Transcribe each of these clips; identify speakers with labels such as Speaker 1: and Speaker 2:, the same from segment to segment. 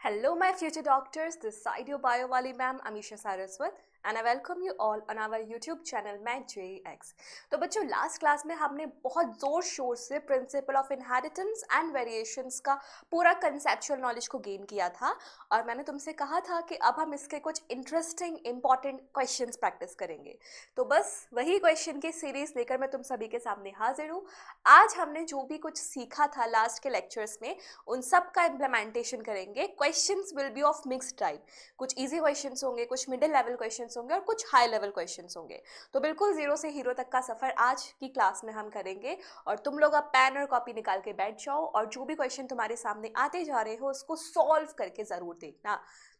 Speaker 1: Hello, my future doctors. This side your bio wali ma'am, Amisha Saraswat, and I welcome you all on our YouTube channel मैं JX। तो बच्चों last class में हमने बहुत जोर शोर से principle of inheritance and variations का पूरा कंसेप्चुअल नॉलेज को गेन किया था और मैंने तुमसे कहा था कि अब हम इसके कुछ इंटरेस्टिंग इंपॉर्टेंट क्वेश्चंस प्रैक्टिस करेंगे। तो बस वही क्वेश्चन की सीरीज लेकर मैं तुम सभी के सामने हाजिर हूँ। आज हमने जो भी कुछ सीखा था लास्ट के लेक्चर्स में उन सब का इम्प्लीमेंटेशन करेंगे। Questions will be of mixed type, कुछ इजी क्वेश्चंस होंगे, कुछ मिडिल लेवल क्वेश्चंस होंगे और कुछ हाई लेवल क्वेश्चंस होंगे। तो बिल्कुल जीरो से हीरो तक का सफर आज की क्लास में हम करेंगे और तुम लोग अब पेन और कॉपी निकाल के बैठ जाओ और जो भी क्वेश्चन तुम्हारे सामने आते जा रहे हो उसको सॉल्व करके जरूर देखना।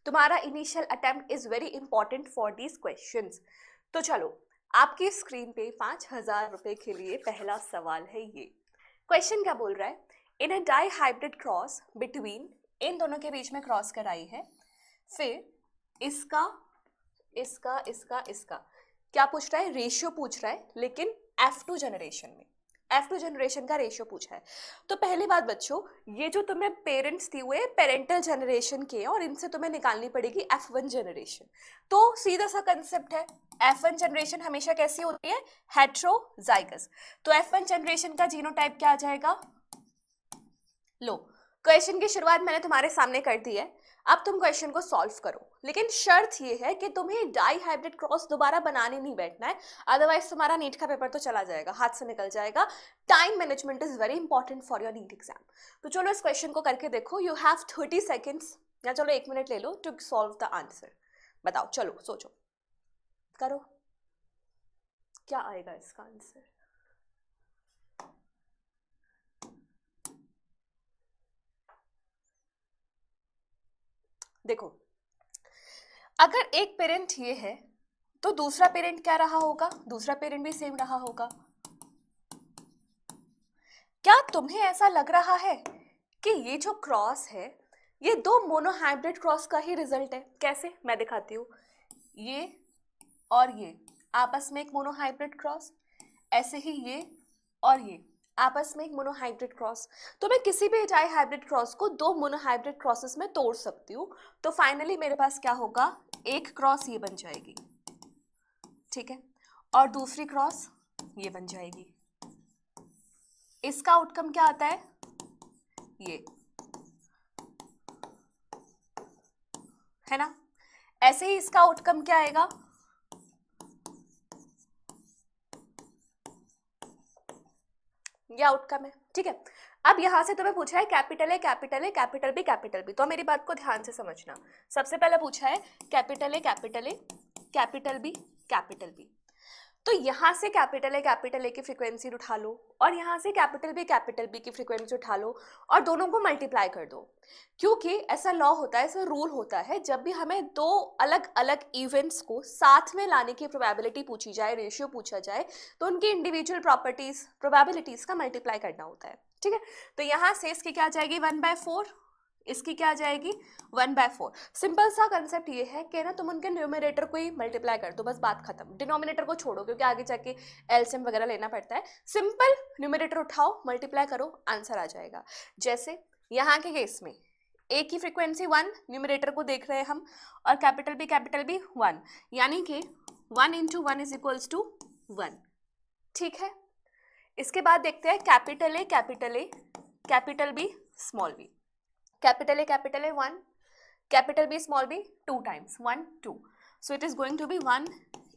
Speaker 1: तुम्हारा initial attempt is very important for these questions. तो चलो, आपकी स्क्रीन पे 5,000 रुपए के लिए पहला सवाल है। ये क्वेश्चन क्या बोल रहा है? In a die hybrid cross between, इन दोनों के बीच में क्रॉस कराई है, फिर इसका इसका इसका इसका क्या पूछ रहा है? रेशियो पूछ रहा है, लेकिन F2 जनरेशन में F2 जनरेशन का रेशियो पूछा है। तो पहली बात बच्चों, ये जो तुम्हें पेरेंट्स दिए हुए पेरेंटल जनरेशन के और इनसे तुम्हें निकालनी पड़ेगी F1 जनरेशन। तो सीधा सा कंसेप्ट है, F1 जनरेशन हमेशा कैसी होती है? हेट्रोजाइगस। तो F1 जनरेशन का जीनोटाइप क्या आ जाएगा? लो, क्वेश्चन की शुरुआत मैंने तुम्हारे सामने कर दी है, अब तुम क्वेश्चन को सॉल्व करो, लेकिन शर्त ये है कि तुम्हें डाई हाइब्रिड क्रॉस दोबारा बनाने नहीं बैठना है, अदरवाइज तुम्हारा नीट का पेपर तो चला जाएगा, हाथ से निकल जाएगा। Time management is very important for your NEET exam. तो चलो इस क्वेश्चन को करके देखो। यू हैव 30 सेकेंड्स या चलो 1 मिनट ले लो टू सॉल्व द आंसर। बताओ, चलो सोचो, करो, क्या आएगा इसका आंसर? देखो, अगर एक पेरेंट ये है तो दूसरा पेरेंट क्या रहा होगा? दूसरा पेरेंट भी सेम रहा होगा। क्या तुम्हें ऐसा लग रहा है कि ये जो क्रॉस है ये दो मोनोहाइब्रिड क्रॉस का ही रिजल्ट है? कैसे, मैं दिखाती हूँ। ये और ये आपस में एक मोनोहाइब्रिड क्रॉस, ऐसे ही ये और ये आपस में एक मोनोहाइब्रिड क्रॉस। तो मैं किसी भी डाई हाइब्रिड क्रॉस को दो मोनोहाइब्रिड क्रॉसेस में तोड़ सकती हूँ। तो फाइनली मेरे पास क्या होगा? एक क्रॉस ये बन जाएगी, ठीक है, और दूसरी क्रॉस ये बन जाएगी। इसका आउटकम क्या आता है? ये है ना। ऐसे ही इसका आउटकम क्या आएगा? ये आउटकम है, ठीक है। अब यहां से तुम्हें पूछा है capital A capital A capital B capital B, तो मेरी बात को ध्यान से समझना। सबसे पहले पूछा है capital A capital A capital B capital B, तो यहां से कैपिटल ए की फ्रीक्वेंसी उठा लो और यहां से कैपिटल बी की फ्रीक्वेंसी उठा लो और दोनों को मल्टीप्लाई कर दो। क्योंकि ऐसा लॉ होता है, ऐसा रूल होता है, जब भी हमें दो अलग अलग इवेंट्स को साथ में लाने की प्रोबेबिलिटी पूछी जाए, रेशियो पूछा जाए, तो उनकी इंडिविजुअल प्रॉपर्टीज प्रोबेबिलिटीज का मल्टीप्लाई करना होता है, ठीक है। तो यहाँ से इसकी क्या आ जाएगी? 1/4, इसकी क्या आ जाएगी? 1/4। सिंपल सा कंसेप्ट ये है कि ना तुम उनके न्यूमरेटर को ही मल्टीप्लाई कर दो, बस बात खत्म। डिनोमिनेटर को छोड़ो क्योंकि आगे जाके एलसीएम वगैरह लेना पड़ता है। सिंपल न्यूमरेटर उठाओ, मल्टीप्लाई करो, आंसर आ जाएगा। जैसे यहाँ के केस में ए की फ्रीक्वेंसी 1, न्यूमरेटर को देख रहे हैं हम, और कैपिटल बी 1, यानी कि 1 × 1 = 1, ठीक है। इसके बाद देखते हैं capital A capital B small B. Capital A 1, capital B small B 2 times 1 2, so it is going to be 1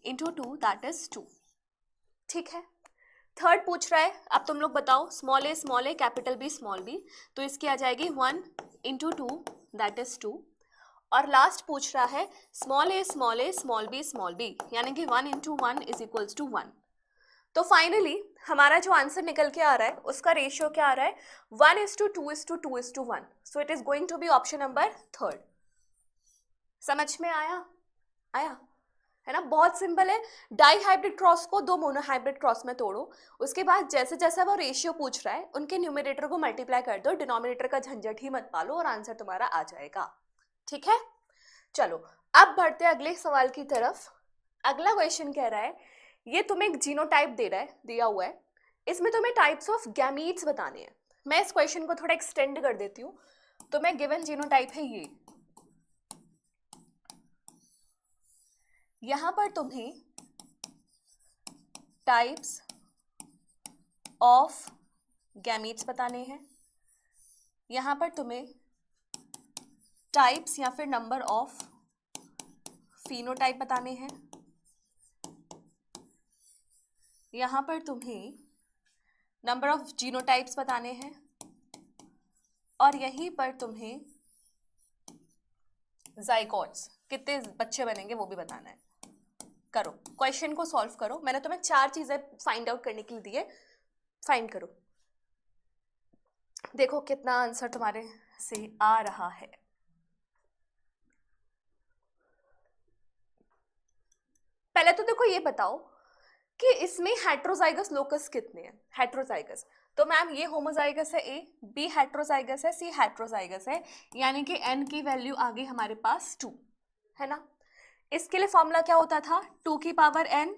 Speaker 1: × 2, that is 2, ठीक है। थर्ड पूछ रहा है, अब तुम लोग बताओ, स्मॉल ए कैपिटल बी स्मॉल बी, तो इसकी आ जाएगी 1 × 2, that is 2। और लास्ट पूछ रहा है स्मॉल ए स्मॉल बी, यानी कि 1 × 1 = 1। तो फाइनली हमारा जो आंसर निकल के आ रहा है उसका रेशियो क्या आ रहा है? 1:2:2:1, so it is going to be option number 3। समझ में आया है ना? बहुत सिंपल है। डाई हाइब्रिड क्रॉस को दो मोनोहाइब्रिड क्रॉस में तोड़ो, उसके बाद जैसे जैसे वो रेशियो पूछ रहा है उनके न्यूमरेटर को मल्टीप्लाई कर दो, डिनोमिनेटर का झंझट ही मत पालो और आंसर तुम्हारा आ जाएगा, ठीक है। चलो अब बढ़ते अगले सवाल की तरफ। अगला क्वेश्चन कह रहा है, ये तुम्हें एक जीनोटाइप दे रहा है, दिया हुआ है, इसमें तुम्हें टाइप्स ऑफ गैमीट्स बताने हैं। मैं इस क्वेश्चन को थोड़ा एक्सटेंड कर देती हूँ। तो मैं गिवन जीनोटाइप है ये, यहां पर तुम्हें टाइप्स ऑफ गैमीट्स बताने हैं, यहां पर तुम्हें टाइप्स या फिर नंबर ऑफ फिनोटाइप बताने हैं, यहां पर तुम्हें नंबर ऑफ जीनोटाइप्स बताने हैं, और यहीं पर तुम्हें जाइगोट्स कितने बच्चे बनेंगे वो भी बताना है। करो, क्वेश्चन को सॉल्व करो। मैंने तुम्हें 4 चीजें फाइंड आउट करने के लिए दी है, फाइंड करो, देखो कितना आंसर तुम्हारे से आ रहा है। पहले तो देखो ये बताओ कि इसमें हेट्रोजाइगस लोकस कितने हैं। हेट्रोजाइगस तो मैम ये होमोजाइगस है ए, बी हेट्रोजाइगस है, सी हेट्रोजाइगस है, यानी कि n की वैल्यू आ गई हमारे पास 2, है ना। इसके लिए फॉर्मूला क्या होता था 2 की पावर n,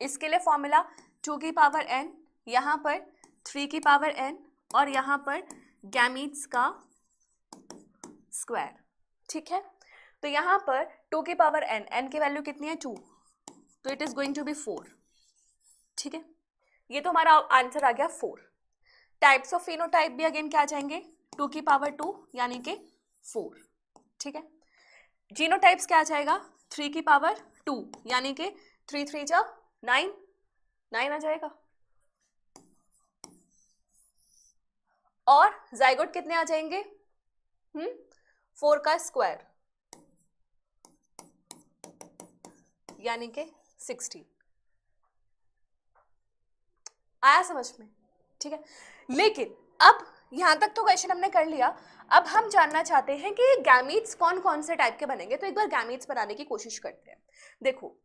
Speaker 1: इसके लिए फॉर्मूला 2 की पावर n, यहाँ पर 3 की पावर n, और यहाँ पर गैमीट्स का स्क्वायर, ठीक है। तो यहाँ पर 2 की पावर n, n की वैल्यू कितनी है 2, तो it is going to be 4, ठीक है। ये तो हमारा आंसर आ गया 4। टाइप्स ऑफ फिनोटाइप भी अगेन क्या आ जाएंगे 2 की पावर 2 यानी कि 4, ठीक है। जीनोटाइप्स क्या आ जाएगा 3 की पावर 2 यानी कि 3 3 जा 9, 9 आ जाएगा। और जाइगोट कितने आ जाएंगे 4 का स्क्वायर यानी कि 16। आया समझ में, ठीक है। लेकिन अब यहां तक तो क्वेश्चन हमने कर लिया, अब हम जानना चाहते हैं कि गैमीट्स कौन कौन से टाइप के बनेंगे। तो एक बार गैमीट्स बनाने की कोशिश करते हैं। देखो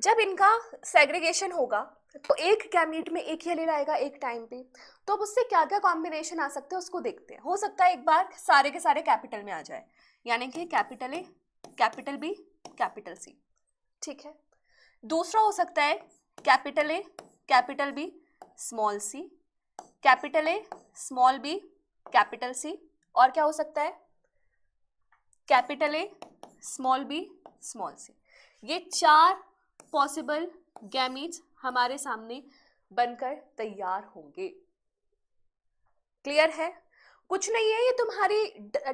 Speaker 1: जब इनका सेग्रीगेशन होगा तो एक गैमीट में एक ही एलील आएगा एक टाइम पे, तो अब उससे क्या क्या कॉम्बिनेशन आ सकते हैं उसको देखते हैं। हो सकता है एक बार सारे के सारे कैपिटल में आ जाए, यानी कि capital A, capital B, capital C, ठीक है। दूसरा हो सकता है capital A, capital B, small C, capital A, small B, capital C, और क्या हो सकता है capital A, small B, small C. ये 4 पॉसिबल गैमीट्स हमारे सामने बनकर तैयार होंगे। क्लियर है, कुछ नहीं है, ये तुम्हारी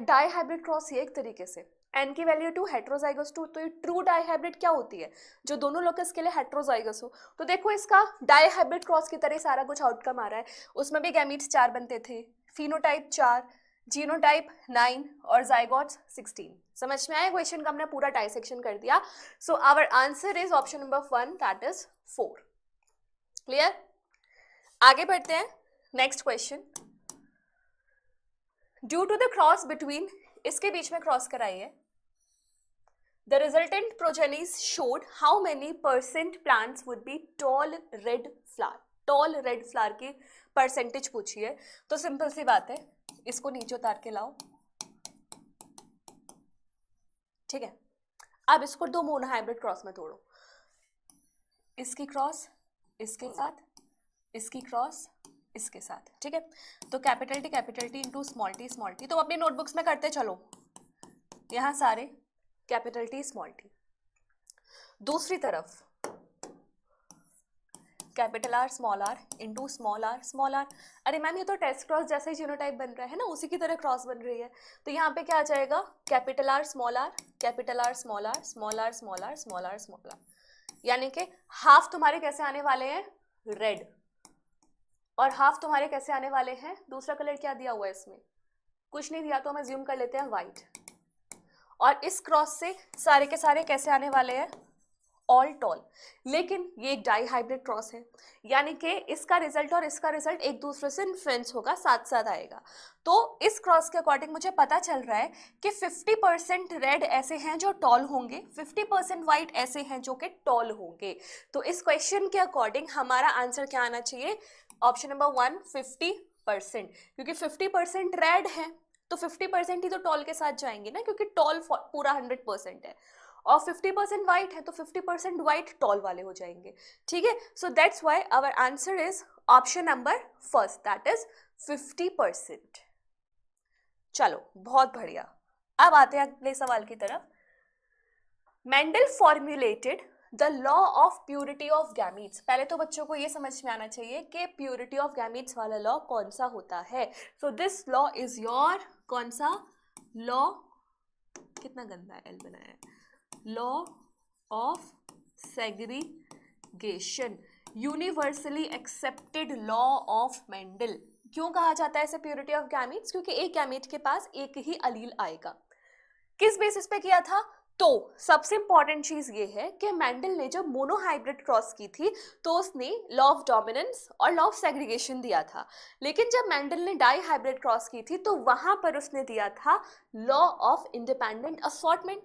Speaker 1: डाई हाइब्रिड क्रॉस है एक तरीके से। n की वैल्यू 2, हेट्रोजाइगस 2, तो ये ट्रू डाई हाइब्रिड क्या होती है जो दोनों लोकस के लिए हेट्रोजाइगस हो। तो देखो इसका डाई हाइब्रिड क्रॉस की तरह सारा कुछ आउटकम आ रहा है। उसमें भी गैमीट्स 4 बनते थे, फिनोटाइप 4, जीनोटाइप 9 और जाइगोट्स 16। समझ में आया क्वेश्चन का, हमने पूरा डाइसेक्शन कर दिया। So our answer is option number 1 that is 4। Clear, आगे बढ़ते हैं next question. Due to the cross between, इसके बीच में क्रॉस कराई है, the resultant progenies showed how many % plants would be tall red flower। tall red flower की percentage पूछी है। तो सिंपल सी बात है, इसको नीचे उतार के लाओ, ठीक है। अब इसको 2 मोनोहाइब्रिड क्रॉस में तोड़ो, इसकी क्रॉस इसके साथ, इसकी क्रॉस इसके साथ, ठीक है। तो capital T into small T, तो अपनी नोटबुक्स में करते चलो, यहाँ सारे कैपिटल टी स्मॉल टी। दूसरी तरफ capital R into small R. अरे मैम ये तो टेस्ट क्रॉस जैसे ही जीनोटाइप बन रहा है ना, उसी की तरह क्रॉस बन रही है। तो यहाँ पे क्या आ जाएगा capital R small R, capital R small R, small R small R, small R small R, यानी कि हाफ तुम्हारे कैसे आने वाले हैं रेड, और हाफ तुम्हारे कैसे आने वाले हैं, दूसरा कलर क्या दिया हुआ है इसमें, कुछ नहीं दिया, तो हम अज्यूम कर लेते हैं व्हाइट। और इस क्रॉस से सारे के सारे कैसे आने वाले हैं ऑल टॉल। लेकिन ये एक डाई हाइब्रिड क्रॉस है, यानी कि इसका रिजल्ट और इसका रिजल्ट एक दूसरे से इन्फ्लुएंस होगा, साथ साथ आएगा। तो इस क्रॉस के अकॉर्डिंग मुझे पता चल रहा है कि 50% रेड ऐसे हैं जो टॉल होंगे, 50% वाइट ऐसे हैं जो कि टॉल होंगे। तो इस क्वेश्चन के अकॉर्डिंग हमारा आंसर क्या आना चाहिए, ऑप्शन नंबर 1 50%, क्योंकि 50% रेड है तो 50% ही तो टॉल के साथ जाएंगे ना, क्योंकि टॉल पूरा 100% है, और 50% वाइट है तो 50% वाइट टॉल वाले हो जाएंगे, ठीक है। So that's why our answer is option number first, that is 50%। चलो बहुत बढ़िया, अब आते हैं अगले सवाल की तरफ। Mendel formulated the law of purity of gametes. पहले तो बच्चों को ये समझ में आना चाहिए कि प्यूरिटी ऑफ गैमीट्स वाला लॉ कौन सा होता है। So this law is your कौन सा लॉ, कितना गंदा एल बनाया है, law of segregation, universally accepted law of Mendel. क्यों कहा जाता है इसे प्यूरिटी ऑफ गैमीट्स? क्योंकि एक गैमीट के पास एक ही अलील आएगा। किस बेसिस पे किया था? तो सबसे इंपॉर्टेंट चीज ये है कि मेंडल ने जब मोनोहाइब्रिड क्रॉस की थी तो उसने लॉ ऑफ डोमिनेंस और लॉ ऑफ सेग्रीगेशन दिया था, लेकिन जब मेंडल ने डाई हाइब्रिड क्रॉस की थी तो वहां पर उसने दिया था लॉ ऑफ इंडिपेंडेंट असॉर्टमेंट।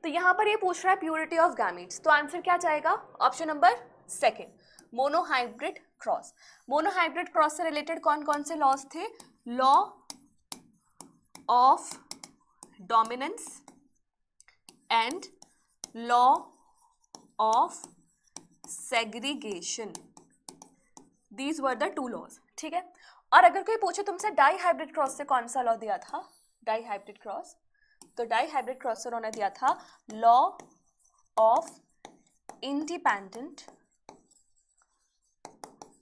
Speaker 1: तो यहां पर ये पूछ रहा है प्यूरिटी ऑफ गैमीट्स, तो आंसर क्या जाएगा? Option number second, monohybrid cross. Monohybrid cross से रिलेटेड कौन कौन से लॉज थे? Law of dominance and law of segregation, these were the two laws। ठीक है, और अगर कोई पूछे तुमसे डाई हाइब्रिड क्रॉस से कौन सा लॉ दिया था, डाई हाइब्रिड क्रॉस, तो डाई हाइब्रिड क्रॉस से उन्होंने दिया था law of independent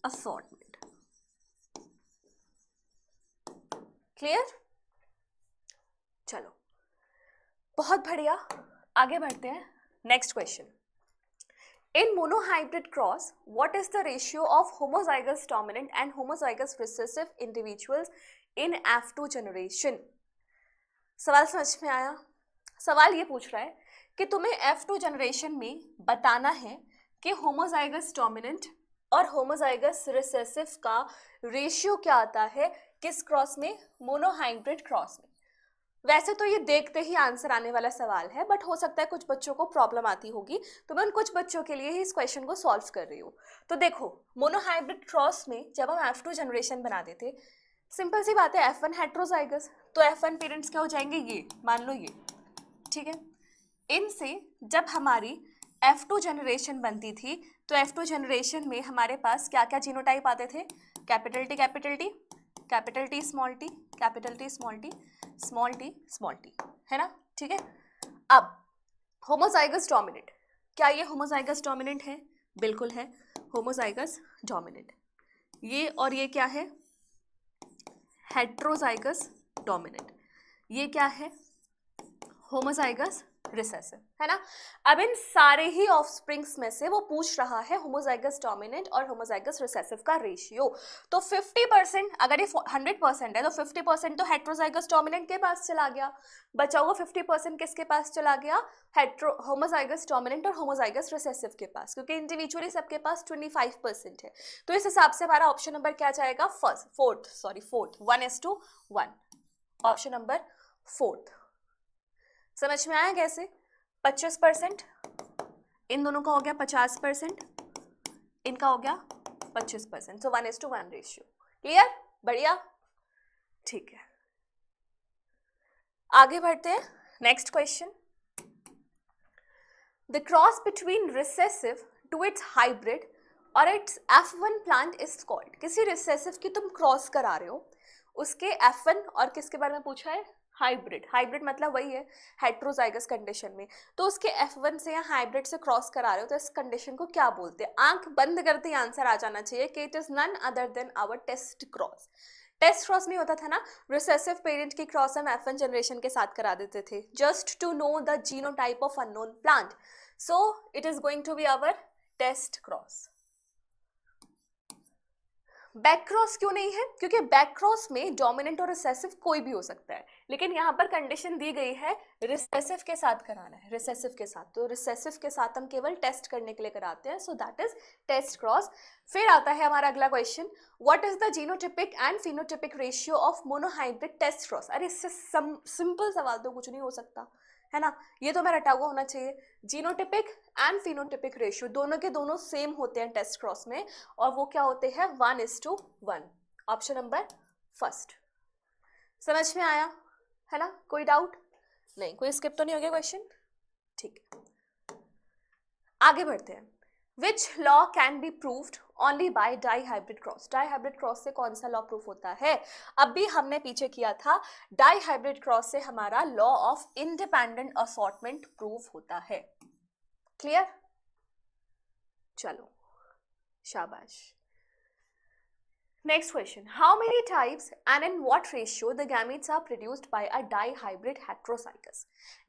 Speaker 1: assortment. Clear? चलो बहुत बढ़िया, आगे बढ़ते हैं। Next question, in monohybrid cross what is the ratio of homozygous dominant and homozygous recessive individuals in F2 generation? सवाल समझ में आया? सवाल ये पूछ रहा है कि तुम्हें F2 जनरेशन में बताना है कि होमोजाइगस डोमिनेंट और होमोजाइगस रिसेसिव का रेशियो क्या आता है, किस क्रॉस में? मोनोहाइब्रिड क्रॉस में। वैसे तो ये देखते ही आंसर आने वाला सवाल है, बट हो सकता है कुछ बच्चों को प्रॉब्लम आती होगी, तो मैं उन कुछ बच्चों के लिए ही इस क्वेश्चन को सॉल्व कर रही हूँ। तो देखो, मोनोहाइब्रिड क्रॉस में जब हम F2 जनरेशन बनाते थे, सिंपल सी बात है, F1 हेट्रोजाइगस, तो F1 पेरेंट्स क्या हो जाएंगे? ये मान लो ये, ठीक है। इनसे जब हमारी F2 जनरेशन बनती थी तो F2 जनरेशन में हमारे पास क्या क्या जीनोटाइप आते थे? Capital T capital T, capital T small T, capital T small T, small T small T, है ना? ठीक है। अब होमोजाइगस डोमिनेंट, क्या ये होमोजाइगस डोमिनेंट है? बिल्कुल है, होमोजाइगस डोमिनेंट। ये और ये क्या है? Heterozygous dominant. ये क्या है? होमोजाइगस रिसेसिव, है ना? अब इन सारे ही ऑफस्प्रिंग्स में से वो पूछ रहा है होमोजाइगस डोमिनेंट और होमोजाइगस रिसेसिव का रेशियो। तो 50%, अगर ये 100% है तो 50% तो हेट्रोजाइगस डोमिनेंट के पास चला गया, बचा हुआ 50% किसके पास चला गया? होमोजाइगस डोमिनेंट और होमोजाइगस रिसेसिव के पास, क्योंकि इंडिविजुअली सबके पास 25% है। तो इस हिसाब से हमारा ऑप्शन नंबर क्या जाएगा? Fourth, 1:1, option number fourth. समझ में आया कैसे? 25%, इन दोनों का हो गया 50%, इनका हो गया 25%, सो 1:1 रेशियो। क्लियर? बढ़िया, ठीक है। आगे बढ़ते हैं। Next question, the cross between recessive to its hybrid और its F1 plant is called. किसी रिसेसिव की तुम क्रॉस करा रहे हो, उसके F1 और किसके बारे में पूछा है? हाइब्रिड। हाइब्रिड मतलब वही है हेट्रोजाइगस कंडीशन में, तो उसके F1 से या हाइब्रिड से क्रॉस करा रहे हो तो इस कंडीशन को क्या बोलते हैं? आंख बंद करते ही आंसर आ जाना चाहिए कि it is none other than our test cross. Test cross नहीं होता था ना, रिसेसिव पेरेंट की क्रॉस हम F1 जनरेशन के साथ करा देते थे, just to know the genotype of unknown plant, so it is going to be our test cross. Back cross क्यों नहीं है? क्योंकि बैक क्रॉस में डोमिनेंट और रिसेसिव कोई भी हो सकता है, लेकिन यहाँ पर कंडीशन दी गई है रिसेसिव के साथ कराना है, रिसेसिव के साथ, तो रिसेसिव के साथ हम केवल टेस्ट करने के लिए कराते हैं, so that is test cross. फिर आता है हमारा अगला question, what is the genotypic and phenotypic ratio of monohybrid test cross? अरे इससे सिंपल सवाल तो कुछ नहीं हो सकता, है ना? ये तो मेरा रटा हुआ होना चाहिए। जीनोटिपिक एंड फिनोटिपिक रेशियो दोनों के दोनों सेम होते हैं टेस्ट क्रॉस में, और वो क्या होते हैं? 1:1, ऑप्शन नंबर फर्स्ट। समझ में आया, है ना? कोई डाउट नहीं, कोई स्किप तो नहीं हो गया क्वेश्चन? ठीक है, आगे बढ़ते हैं। Which law can be proved only by dihybrid cross? Dihybrid cross से कौन सा लॉ प्रूफ होता है? अब भी हमने पीछे किया था, डाई हाइब्रिड क्रॉस से हमारा law of independent assortment proof होता है। क्लियर? चलो शाबाश. Next question. How many types and in what ratio the gametes are produced by a dihybrid heterozygous?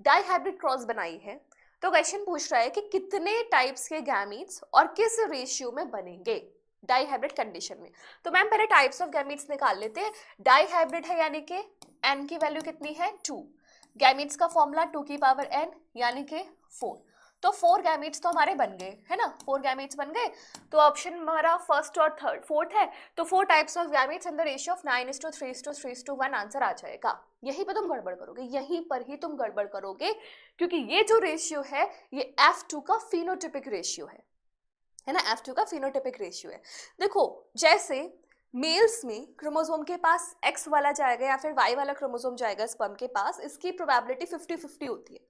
Speaker 1: Dihybrid cross बनाई है तो क्वेश्चन पूछ रहा है कि कितने टाइप्स के गैमीट्स और किस रेशियो में बनेंगे डाइहाइब्रिड कंडीशन में. तो मैम पहले टाइप्स ऑफ गैमीट्स निकाल लेते हैं. डाइहाइब्रिड है यानी कि n की वैल्यू कितनी है 2. गैमीट्स का फॉर्मूला 2 की पावर n यानी कि 4. तो 4 गैमीट्स तो हमारे बन गए है ना. 4 गैमीट्स बन गए. तो ऑप्शन हमारा फर्स्ट और थर्ड फोर्थ है. तो 4 types of gametes in the ratio of 9:3:3:1 answer आ जाएगा. यहीं पर तुम गड़बड़ करोगे, यहीं पर ही तुम गड़बड़ करोगे, क्योंकि ये जो रेशियो है ये F2 का फिनोटिपिक रेशियो है ना. F2 का फिनोटिपिक रेशियो है. देखो जैसे मेल्स में क्रोमोसोम के पास X वाला जाएगा या फिर Y वाला क्रोमोसोम जाएगा स्पर्म के पास, इसकी प्रोबेबिलिटी 50-50 होती है.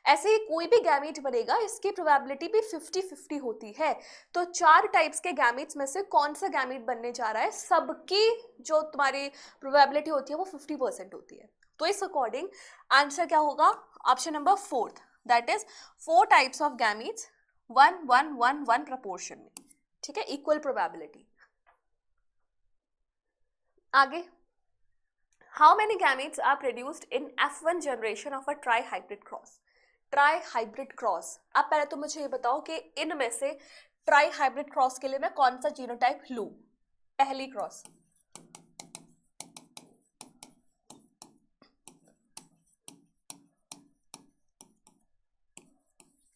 Speaker 1: ऐसे ही कोई भी गैमीट बनेगा इसकी प्रोबेबिलिटी भी 50-50 होती है. तो 4 टाइप्स के गैमीट्स में से कौन सा गैमीट बनने जा रहा है, सबकी जो तुम्हारी प्रोबेबिलिटी होती है वो 50% होती है. तो इस अकॉर्डिंग आंसर क्या होगा, option number 4, that is 4 types of gametes 1-1-1-1 proportion में. ठीक है, इक्वल प्रोबेबिलिटी. आगे, how many gametes are produced in F1 generation of a trihybrid cross. Trihybrid cross. अब पहले तो मुझे ये बताओ कि इनमें से ट्राइहाइब्रिड क्रॉस के लिए मैं कौन सा जीनोटाइप लूं. पहली क्रॉस,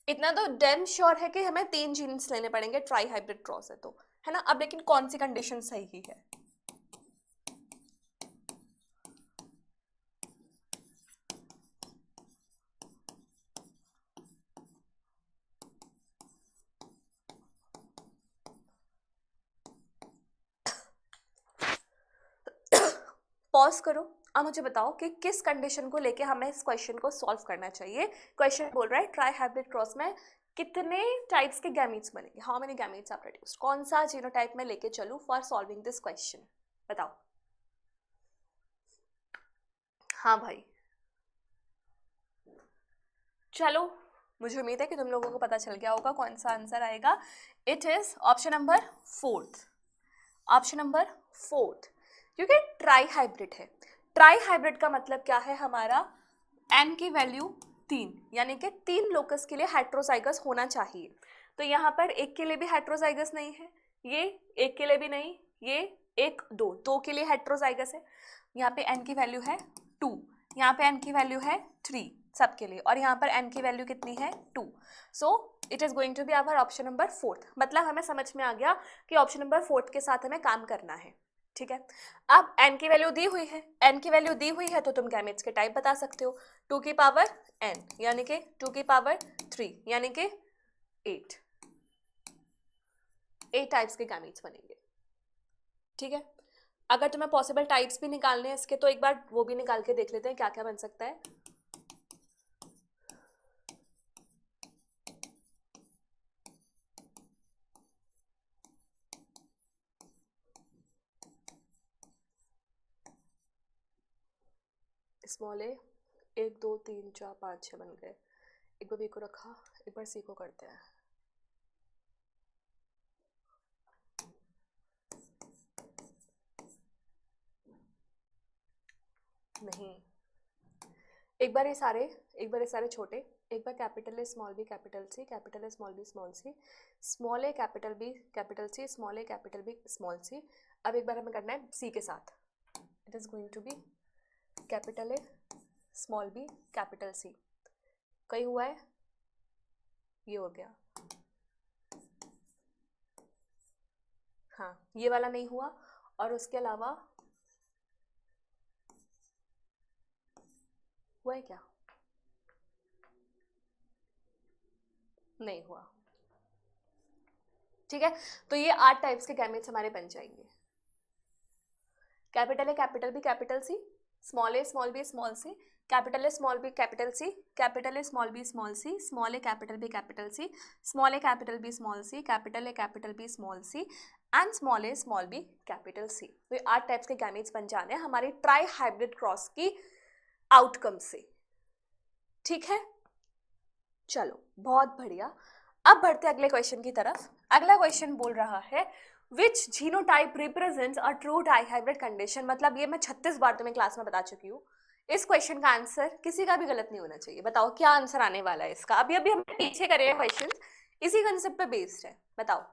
Speaker 1: इतना तो डैम श्योर है कि हमें 3 जीन्स लेने पड़ेंगे, ट्राइहाइब्रिड क्रॉस है तो, है ना. अब लेकिन कौन सी कंडीशन सही है. पॉज करो. अब मुझे बताओ कि किस कंडीशन को लेके हमें इस क्वेश्चन को सॉल्व करना चाहिए. क्वेश्चन बोल रहा है ट्राइहाइब्रिड क्रॉस में कितने टाइप्स के गैमीट्स बनेंगे, how many gametes are produced. कौन सा जीनोटाइप में लेके चलूं फॉर सॉल्विंग दिस क्वेश्चन, बताओ. हाँ भाई, चलो मुझे उम्मीद है कि तुम लोगों को पता चल गया होगा कौन सा आंसर आएगा. It is option number 4. Option number 4, क्योंकि ट्राइहाइब्रिड है. ट्राइहाइब्रिड का मतलब क्या है, हमारा n की वैल्यू 3 यानी कि 3 लोकस के लिए हेट्रोजाइगस होना चाहिए. तो यहाँ पर एक के लिए भी हेट्रोजाइगस नहीं है, ये एक के लिए भी नहीं, ये 1-2 के लिए हेट्रोजाइगस है. यहाँ पे n की वैल्यू है 2, यहाँ पे n की वैल्यू है 3 सबके लिए, और यहाँ पर n की वैल्यू कितनी है 2. So it is going to be our option number 4. मतलब हमें समझ में आ गया कि ऑप्शन नंबर 4 के साथ हमें काम करना है. ठीक है, अब n की वैल्यू दी हुई है, n की वैल्यू दी हुई है तो तुम गैमेट्स के टाइप बता सकते हो. 2 की पावर n यानी कि 2 की पावर 3 यानी कि 8 टाइप्स के गैमेट्स बनेंगे. ठीक है, अगर तुम्हें पॉसिबल टाइप्स भी निकालने हैं इसके तो एक बार वो भी निकाल के देख लेते हैं क्या क्या बन सकता है. स्मॉल ए 1 2 3 4 5 6 बन गए. एक बार बी को रखा, एक बार सी को करते हैं. नहीं, एक बार ये सारे छोटे, एक बार capital A small B capital C, capital A small B small C, small A capital B capital C, small A capital B small C. अब एक बार हमें करना है सी के साथ. It is going to be capital A small B capital C. कहीं हुआ है, ये हो गया. हाँ, ये वाला नहीं हुआ. और उसके अलावा हुआ है क्या, नहीं हुआ. ठीक है, तो ये 8 टाइप्स के गैमेट्स हमारे बन जाएंगे. Capital A capital B capital C, small A small B small C, capital A small B capital C, capital A small B small C, small A capital B capital C, small A capital B small C, capital A capital B small c and small A small B capital C. तो ये 8 types के gametes बन जाने हैं हमारी try hybrid cross की outcome से. ठीक है, चलो बहुत बढ़िया. अब बढ़ते अगले क्वेश्चन की तरफ। अगला क्वेश्चन बोल रहा है which genotype represents a true dihybrid condition. मतलब ये मैं 36 बार तुम्हें क्लास में बता चुकी हूँ। इस क्वेश्चन का आंसर किसी का भी गलत नहीं होना चाहिए। बताओ क्या आंसर आने वाला है इसका। अभी अभी हमने पीछे करे हैं क्वेश्चन, इसी कंसेप्ट पे बेस्ड है। बताओ।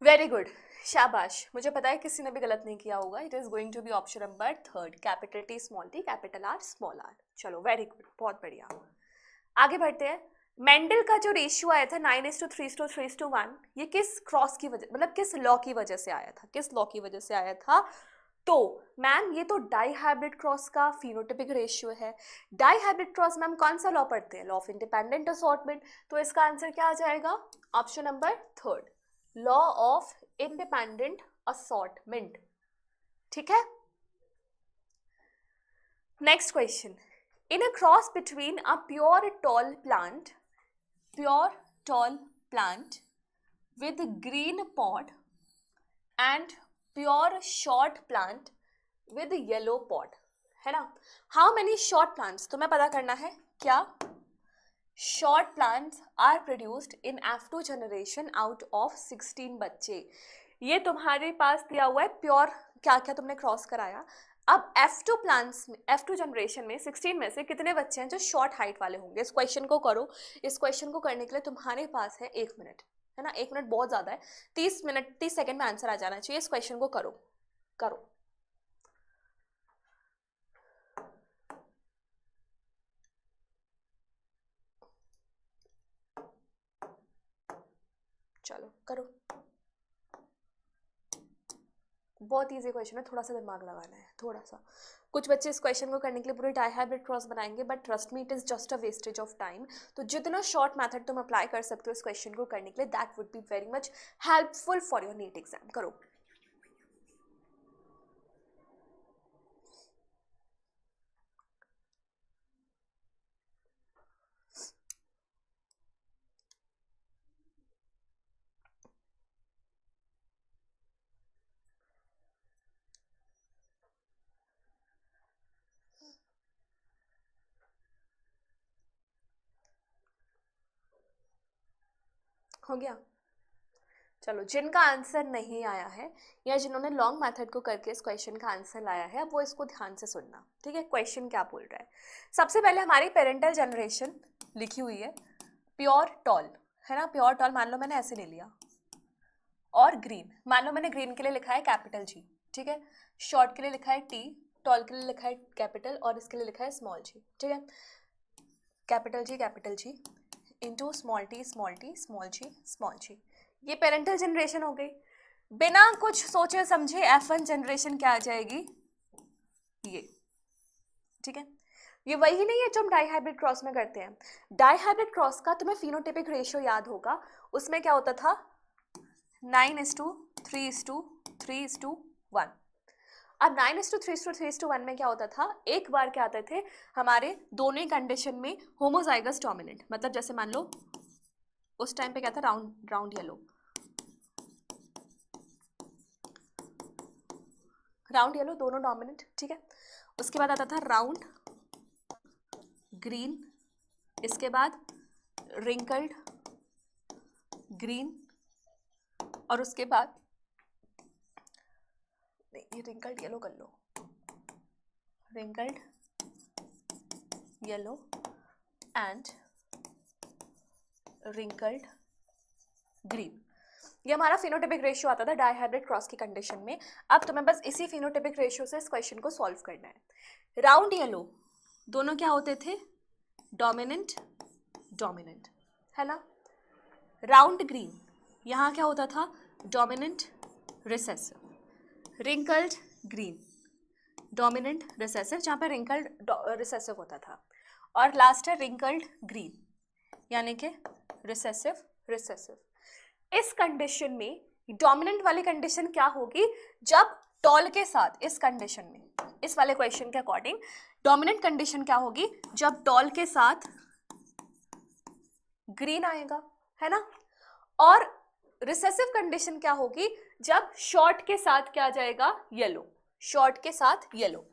Speaker 1: वेरी गुड, शाबाश। मुझे पता है किसी ने भी गलत नहीं किया होगा। It is going to be option number 3, capital T small T capital R small R. चलो वेरी गुड, बहुत बढ़िया। आगे बढ़ते हैं। मेंडल का जो रेशियो आया था 9:3:3:1, ये किस क्रॉस की वजह, मतलब किस लॉ की वजह से आया था? किस लॉ की वजह से आया था? तो मैम ये तो डाइहाइब्रिड क्रॉस का फिनोटाइपिक रेशियो है। डाइहाइब्रिड क्रॉस मैम कौन सा लॉ पढ़ते हैं? Law of independent assortment. तो इसका आंसर क्या आ जाएगा? Option number 3, law of independent assortment. ठीक है। Next question. In a cross between a pure tall plant with green pod and pure short plant with yellow pod, है ना? How many short plants? तुम्हें पता करना है क्या? Short plants are produced in F2 generation out of 16 बच्चे। ये तुम्हारे पास दिया हुआ है प्योर, क्या क्या तुमने क्रॉस कराया। अब F2 प्लांट्स में, F2 जनरेशन में 16 में से कितने बच्चे हैं जो शॉर्ट हाइट वाले होंगे? इस क्वेश्चन को करो। इस क्वेश्चन को करने के लिए तुम्हारे पास है 1 मिनट, है ना? 1 मिनट बहुत ज्यादा है। 30 सेकंड में आंसर आ जाना चाहिए। इस क्वेश्चन को करो करो। चलो करो। बहुत इजी क्वेश्चन है, थोड़ा सा दिमाग लगाना है, थोड़ा सा। कुछ बच्चे इस क्वेश्चन को करने के लिए पूरे डाइहाइब्रिड क्रॉस बनाएंगे, but trust me it is just a wastage of time. तो जितना शॉर्ट मेथड तुम अप्लाई कर सकते हो इस क्वेश्चन को करने के लिए, that would be very much helpful for your NEET exam. करो। हो गया? चलो, जिनका आंसर नहीं आया है या जिन्होंने लॉन्ग मेथड को करके इस क्वेश्चन का आंसर लाया है, अब वो इसको ध्यान से सुनना। ठीक है, क्वेश्चन क्या बोल रहा है। सबसे पहले हमारी पेरेंटल जनरेशन लिखी हुई है प्योर टॉल, है ना? प्योर टॉल मान लो मैंने ऐसे ले लिया, और ग्रीन मान लो मैंने ग्रीन के लिए लिखा है कैपिटल जी। ठीक है, शॉर्ट के लिए लिखा है टी, टॉल के लिए लिखा है कैपिटल, और इसके लिए लिखा है स्मॉल जी। ठीक है, capital G into small T small T small G small G. ये पेरेंटल जनरेशन हो गई। बिना कुछ सोचे समझे F1 जनरेशन क्या आ जाएगी? ये। ठीक है, ये वही नहीं है जो हम डाइहाइब्रिड क्रॉस में करते हैं। डाइहाइब्रिड क्रॉस का तुम्हें फिनोटाइपिक रेशियो याद होगा, उसमें क्या होता था? 9:3:3:1। अब 9:3:3:1 में क्या होता था? एक बार क्या आते थे हमारे दोनों ही कंडीशन में होमोजाइगस डोमिनेंट। मतलब जैसे मान लो उस टाइम पे क्या था? राउंड येलो दोनों डोमिनेंट। ठीक है, उसके बाद आता था राउंड ग्रीन, इसके बाद रिंकल्ड ग्रीन, और उसके बाद ये रिंकल्ड येलो कर लो, wrinkled yellow and wrinkled green. ये हमारा फिनोटाइपिक रेशियो आता था डाइहाइब्रिड क्रॉस की कंडीशन में। अब तुम्हें बस इसी फिनोटाइपिक रेशियो से इस क्वेश्चन को सॉल्व करना है। राउंड येलो दोनों क्या होते थे? डोमिनेंट, है ना? राउंड ग्रीन यहाँ क्या होता था? Dominant, recessive. Wrinkled green dominant, recessive, जहाँ पे रिंकल्ड रिसेसिव होता था। और लास्ट है रिंकल्ड ग्रीन, यानी कि रिसेसिव। इस कंडीशन में डोमिनेंट वाली कंडीशन क्या होगी? जब टॉल के साथ, इस कंडीशन में, इस वाले क्वेश्चन के अकॉर्डिंग डोमिनेंट कंडीशन क्या होगी? जब टॉल के साथ ग्रीन आएगा, है ना? और रिसेसिव कंडीशन क्या होगी? जब शॉर्ट के साथ क्या आ जाएगा? येलो, शॉर्ट के साथ येलो।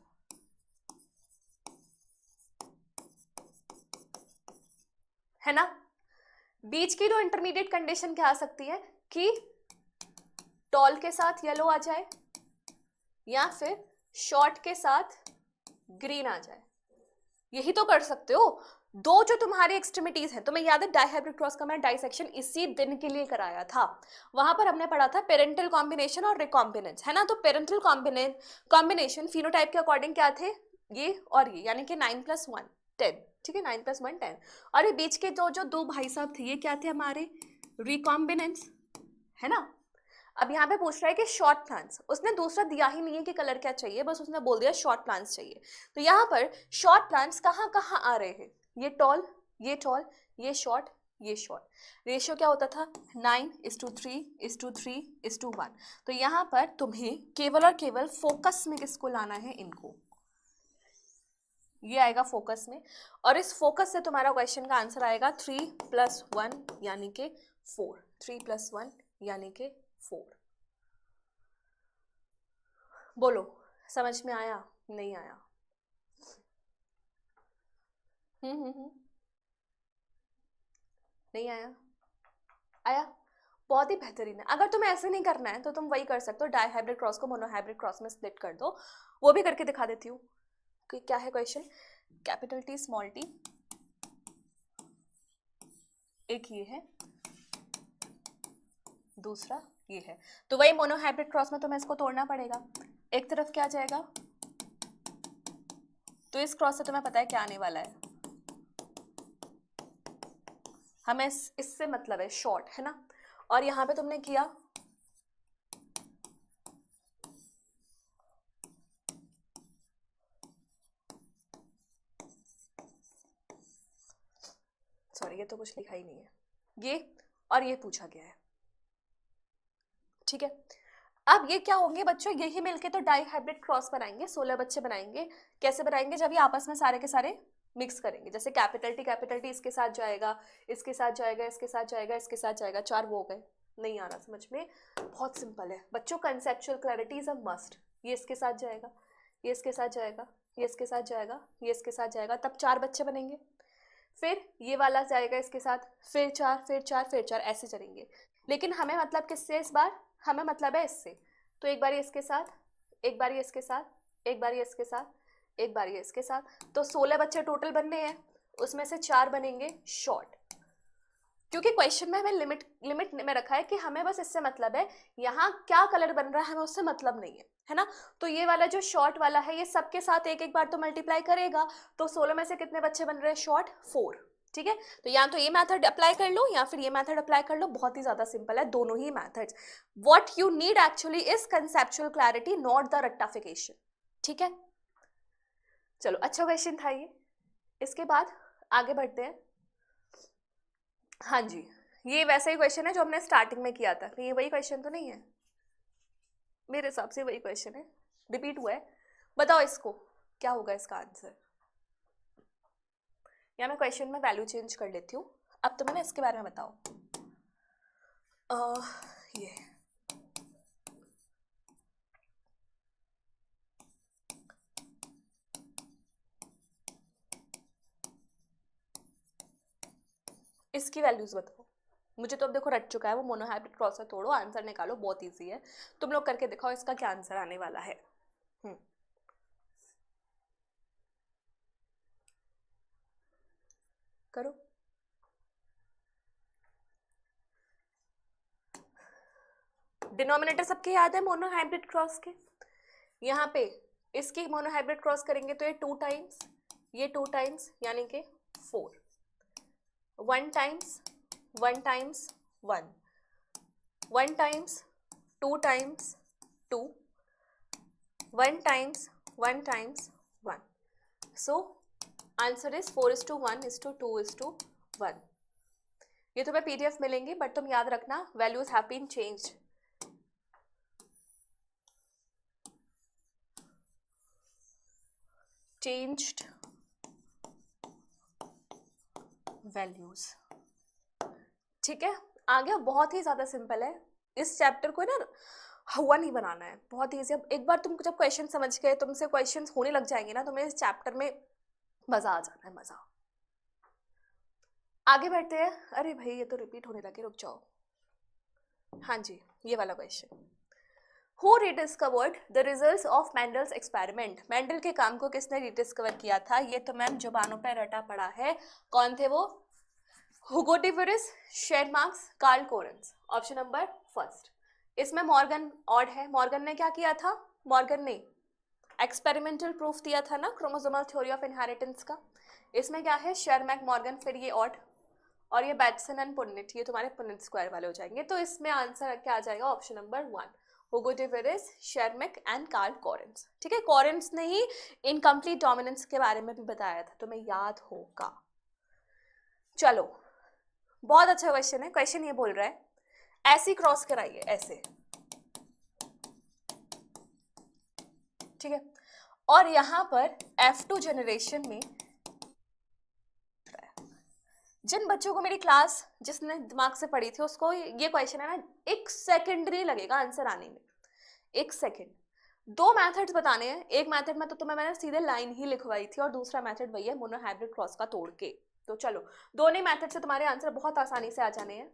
Speaker 1: है ना? बीच की तो इंटरमीडिएट कंडीशन क्या आ सकती है कि टॉल के साथ येलो आ जाए या फिर शॉर्ट के साथ ग्रीन आ जाए, यही तो कर सकते हो। दो जो तुम्हारी एक्सट्रीमिटीज हैं, तुम्हें याद है डाइहाइब्रिड क्रॉस का मैं डाइसेक्शन इसी दिन के लिए कराया था, वहां पर हमने पढ़ा था पेरेंटल कॉम्बिनेशन और रिकॉम्बिनेंस, है ना। तो पेरेंटल कॉम्बिनेशन फिनोटाइप के अकॉर्डिंग क्या थे, ये और ये, यानी कि 9 + 1 10, ठीक है, 9 + 1 10। और ये बीच के जो दो भाई साहब थे, ये क्या थे हमारे, रिकॉम्बिनेंस, है ना। अब यहाँ पे पूछ रहा है कि शॉर्ट प्लांट्स, उसने दूसरा दिया ही नहीं है कि कलर क्या चाहिए, बस उसने बोल दिया शॉर्ट प्लांट्स चाहिए। तो यहाँ पर शॉर्ट प्लांट्स कहाँ कहाँ आ रहे हैं, ये टॉल, ये टॉल, ये शॉर्ट, ये शॉर्ट। रेशियो क्या होता था, 9:3:3:1। तो यहाँ पर तुम्हें केवल और केवल फोकस में किसको लाना है, इनको, ये आएगा फोकस में। और इस फोकस से तुम्हारा क्वेश्चन का आंसर आएगा 3 + 1 यानी कि 4, 3 + 1 यानी कि 4। बोलो समझ में आया, नहीं आया? नहीं आया? आया? बहुत ही बेहतरीन है। अगर तुम्हें ऐसे नहीं करना है तो तुम वही कर सकते हो, डाइहाइब्रिड क्रॉस को मोनोहाइब्रिड क्रॉस में स्प्लिट कर दो, वो भी करके दिखा देती हूँ कि क्या है question. Capital T small T, एक ये है, दूसरा ये है। तो वही मोनोहाइब्रिड क्रॉस में तुम्हें इसको तोड़ना पड़ेगा, एक तरफ क्या जाएगा, तो इस क्रॉस से तुम्हें पता है क्या आने वाला है, हमें इससे मतलब है शॉर्ट, है ना। और यहां पे तुमने किया, सॉरी ये तो कुछ लिखा ही नहीं है, ये और ये पूछा गया है, ठीक है। अब ये क्या होंगे बच्चों, यही मिलके तो डाइहाइब्रिड क्रॉस बनाएंगे, 16 बच्चे बनाएंगे। कैसे बनाएंगे, जब ये आपस में सारे के सारे मिक्स करेंगे, जैसे कैपिटल टी इसके साथ जाएगा, इसके साथ जाएगा, इसके साथ जाएगा, इसके साथ जाएगा, 4 वो हो गए। नहीं आ रहा समझ में, बहुत सिंपल है बच्चों, conceptual clarity is a must. ये इसके साथ जाएगा, ये इसके साथ जाएगा, ये इसके साथ जाएगा, ये इसके साथ जाएगा, तब 4 बच्चे बनेंगे। फिर ये वाला जाएगा इसके साथ, फिर 4, फिर 4, फिर 4, ऐसे चलेंगे। लेकिन हमें मतलब किससे इस बार, हमें मतलब है इससे। तो एक बार ये इसके साथ, एक बार ये इसके साथ, एक बार ये इसके साथ, एक बार ये इसके साथ, तो 16 बच्चे टोटल बनने हैं, उसमें से 4 बनेंगे शॉर्ट, क्योंकि क्वेश्चन में हमें लिमिट में रखा है कि हमें बस इससे मतलब है, यहाँ क्या कलर बन रहा है हमें उससे मतलब नहीं है ना। तो ये वाला जो शॉर्ट वाला है, ये सबके साथ एक एक बार तो मल्टीप्लाई करेगा, तो 16 में से कितने बच्चे बन रहे हैं शॉर्ट, 4, ठीक है। तो या तो ये मेथड अप्लाई कर लो या फिर ये मेथड अप्लाई कर लो, बहुत ही ज्यादा सिंपल है दोनों ही methods. What you need actually is conceptual clarity, not the रट्टाफिकेशन, ठीक है। चलो अच्छा क्वेश्चन था ये। इसके बाद आगे बढ़ते हैं। हाँ जी, ये वैसा ही क्वेश्चन है जो हमने स्टार्टिंग में किया था, ये वही क्वेश्चन तो नहीं है, मेरे हिसाब से वही क्वेश्चन है, रिपीट हुआ है। बताओ इसको क्या होगा इसका आंसर, या मैं क्वेश्चन में वैल्यू चेंज कर लेती हूँ। अब तुम्हें ना इसके बारे में बताओ, ये इसकी वैल्यूज बताओ मुझे। तो अब देखो रट चुका है वो, मोनोहाइब्रिड क्रॉस है, तोड़ो आंसर निकालो, बहुत इजी है, तुम लोग करके दिखाओ इसका क्या आंसर आने वाला है। करो। डिनोमिनेटर सबके याद है मोनोहाइब्रिड क्रॉस के, यहाँ पे इसकी मोनोहाइब्रिड क्रॉस करेंगे तो ये 2 टाइम्स, ये 2 टाइम्स यानी कि 4, 1 times 1 times 1, 1 times 2 times 2, 1 times 1 times 1। So answer is 4:1:2:1। ये तुम्हें पीडीएफ मिलेंगी, बट तुम याद रखना values have been changed. Changed values, ठीक है। आगे बहुत ही ज्यादा सिंपल है, इस चैप्टर को ना हुआ नहीं बनाना है, बहुत ईजी। अब एक बार तुम जब क्वेश्चन समझ गए, तुमसे क्वेश्चंस होने लग जाएंगे ना, तुम्हें इस चैप्टर में मजा आ जाना है, मजा। आगे बढ़ते हैं। अरे भाई ये तो रिपीट होने लगे, रुक जाओ। हाँ जी, ये वाला question, who rediscovered the results of Mendel's experiment. Mendel के काम को किसने रिडिस्कवर किया था? ये तो मैम जुबानों पे रटा पड़ा है। कौन थे वो? हुगो डिवरिस, शेरमार्क्स, Karl Correns. Option number first. इसमें मॉर्गन ऑड है। मॉर्गन ने क्या किया था? मॉर्गन ने एक्सपेरिमेंटल प्रूफ दिया था ना क्रोमोसोमल थ्योरी ऑफ इनहेरिटेंस का। इसमें क्या है? शेरमैक, मॉर्गन, फिर ये ऑड, और ये बैटसन एंड पुन्नेट, ये तुम्हारे पुन्नेट स्क्वायर वाले हो जाएंगे। तो इसमें आंसर क्या आ जाएगा? Option number 1, Hugo de Vries, Tschermak and Karl Correns. ठीक है, कोरेंस ने ही इनकम्प्लीट डोमिनेंस के बारे में भी बताया था, तुम्हें याद होगा। चलो, बहुत अच्छा क्वेश्चन है। क्वेश्चन ये बोल रहा है ऐसे क्रॉस कराइए, ऐसे, ठीक है, और यहां पर F2 जनरेशन में जिन बच्चों को मेरी क्लास जिसने दिमाग से पढ़ी थी उसको ये क्वेश्चन है ना, 1 सेकंड नहीं लगेगा आंसर आने में, 1 सेकंड। 2 मेथड्स बताने हैं। एक मेथड में तो तुम्हें मैंने सीधे लाइन ही लिखवाई थी, और दूसरा मेथड वही है मोनोहाइब्रिड क्रॉस का तोड़ के। तो चलो, दोनों मेथड से तुम्हारे आंसर बहुत आसानी से आ जाने हैं।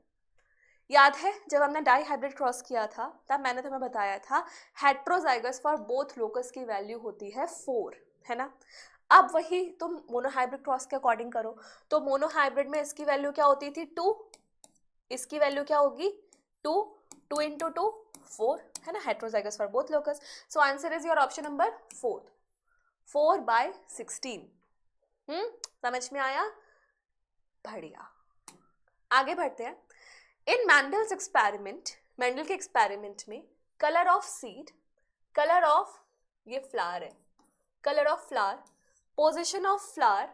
Speaker 1: याद है जब हमने डाई हाइब्रिड क्रॉस किया था तब मैंने तुम्हें बताया था हेट्रोजाइगस फॉर बोथ लोकस की वैल्यू होती है 4, है ना। अब वही तुम मोनोहाइब्रिड क्रॉस के अकॉर्डिंग करो, तो मोनोहाइब्रिड में इसकी वैल्यू क्या होती थी? 2, इसकी वैल्यू क्या होगी? 2, 2 इंटू 2 4, है ना, heterozygous for both locus. So answer is your option number 4, 4/16। समझ में आया? बढ़िया, आगे बढ़ते हैं। इन मैंडल्स एक्सपेरिमेंट, मेंडल के एक्सपेरिमेंट में colour of seed, colour of, ये फ्लावर है, colour of flower, position of flower,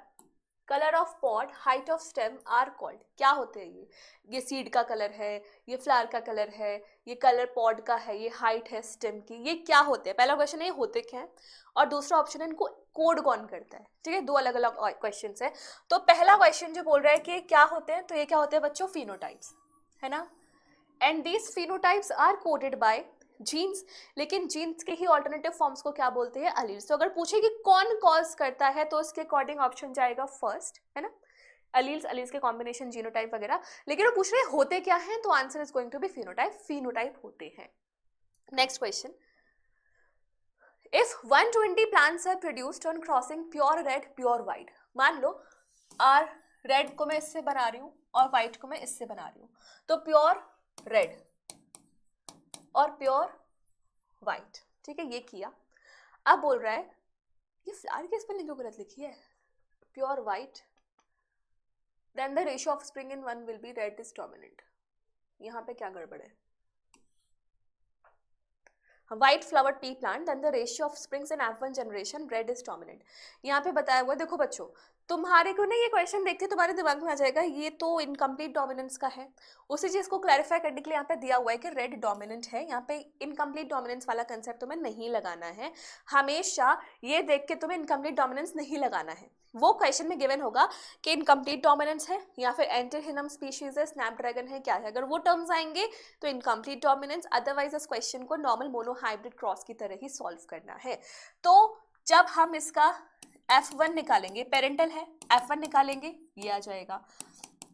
Speaker 1: colour of pod, height of stem are called. क्या होते हैं ये सीड का कलर है, ये फ्लावर का कलर है, ये कलर पॉड का है, ये हाइट है स्टेम की, ये क्या होते हैं? पहला क्वेश्चन है ये होते क्या है, और दूसरा ऑप्शन है इनको कोड कौन करता है। ठीक है, 2 अलग अलग क्वेश्चन है। तो पहला क्वेश्चन जो बोल रहा है कि क्या होते हैं, तो ये क्या होते हैं बच्चों? फिनोटाइप्स, है ना। And these phenotypes are coded by genes, लेकिन जीन्स के ही ऑल्टरनेटिव फॉर्म्स को क्या बोलते हैं? अलील्स। तो अगर पूछे कि कौन कॉज करता है तो उसके अकॉर्डिंग ऑप्शन जाएगा फर्स्ट, है ना, अलील्स, अलील्स के कॉम्बिनेशन, जीनोटाइप वगैरह। लेकिन वो पूछ रहे हैं होते क्या हैं, तो answer is going to be phenotype, phenotype होते हैं। Next question, if 120 plants are produced on crossing pure red pure white. मान लो आर रेड को मैं इससे बना रही हूँ और व्हाइट को मैं इससे बना रही हूँ, तो प्योर रेड और प्योर व्हाइट, ठीक है, ये किया। अब बोल रहा है ये फ्लावर की स्पेलिंग क्यों गलत लिखी है? Pure white, then the ratio of spring in 1 will be red is dominant. यहाँ पे क्या गड़बड़ है? White flower P plant, then the ratio of springs in F1 generation red is dominant. यहाँ पे बताया हुआ, देखो बच्चों, तुम्हारे को ना ये क्वेश्चन देखते तुम्हारे दिमाग में आ जाएगा ये तो इनकम्प्लीट डोमिनेंस का है। उसी चीज को क्लैरिफाई करने के लिए यहाँ पे दिया हुआ है कि रेड डोमिनेंट है। यहाँ पे इनकम्प्लीट डोमिनेंस वाला कंसेप्ट तुम्हें नहीं लगाना है। हमेशा ये देख के तुम्हें इनकम्प्लीट डोमिनेंस नहीं लगाना है। वो क्वेश्चन में गिवन होगा कि इनकम्प्लीट डोमिनेंस है या फिर एंटेरिहिनम स्पीशीज है, स्नैपड्रैगन है, क्या है। अगर वो टर्म्स आएंगे तो इनकम्प्लीट डोमिनेंस, अदरवाइज इस क्वेश्चन को नॉर्मल मोनोहाइब्रिड क्रॉस की तरह ही सॉल्व करना है। तो जब हम इसका F1 निकालेंगे, पेरेंटल है, F1 निकालेंगे ये आ जाएगा,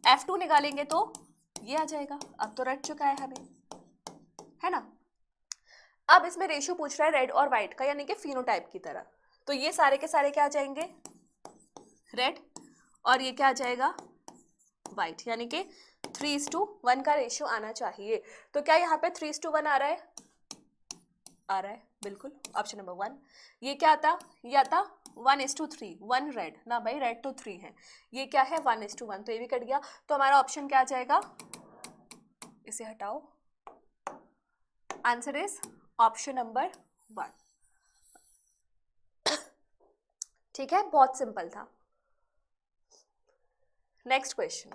Speaker 1: F2 निकालेंगे तो ये आ जाएगा। अब तो रट चुका है हमें, है ना। अब इसमें रेशियो पूछ रहा है रेड और व्हाइट का, यानी कि फिनोटाइप की तरह। तो ये सारे के सारे क्या आ जाएंगे? रेड, और ये क्या आ जाएगा? व्हाइट, यानी कि 3:1 का रेशियो आना चाहिए। तो क्या यहाँ पे 3:1 आ रहा है? आ रहा है, बिल्कुल, ऑप्शन नंबर 1। ये क्या आता? ये आता 1:3, 1 रेड ना भाई, रेड तो 3 है। ये क्या है? 1:1, तो ये भी कट गया। तो हमारा ऑप्शन क्या आ जाएगा? इसे हटाओ, आंसर इज ऑप्शन नंबर 1। ठीक है, बहुत सिंपल था। नेक्स्ट क्वेश्चन,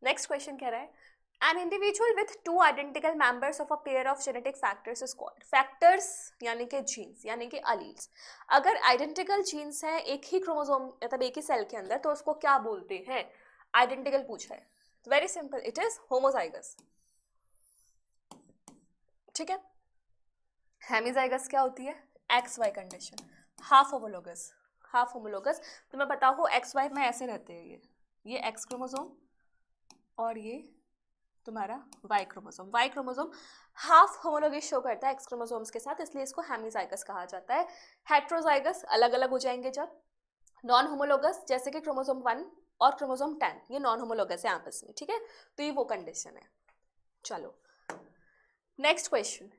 Speaker 1: नेक्स्ट क्वेश्चन कह रहा है an individual with 2 identical members of a pair of genetic factors is called। factors यानी कि genes, यानी कि alleles। अगर identical genes हैं एक ही क्रोमोसोम, मतलब एक ही सेल के अंदर, तो उसको क्या बोलते हैं? identical पूछा है, very simple, it is homozygous। ठीक है, हेमिजाइगस क्या होती है? XY condition. Half homologous, half homologous. तुम्हें पता हो XY में ऐसे रहते हैं ये, ये एक्स क्रोमोसोम और ये तुम्हारा Y chromosome. Y chromosome half homologous show करता है एक्स क्रोमोसोम्स के साथ, इसलिए इसको हेमिजाइगस कहा जाता है। हेट्रोजाइगस अलग अलग हो जाएंगे जब। नॉन होमोलोगस जैसे कि क्रोमोसोम 1 और क्रोमोसोम 10 ये नॉन होमोलोगस है आपस में, ठीक है, तो ये वो कंडीशन है। चलो next question,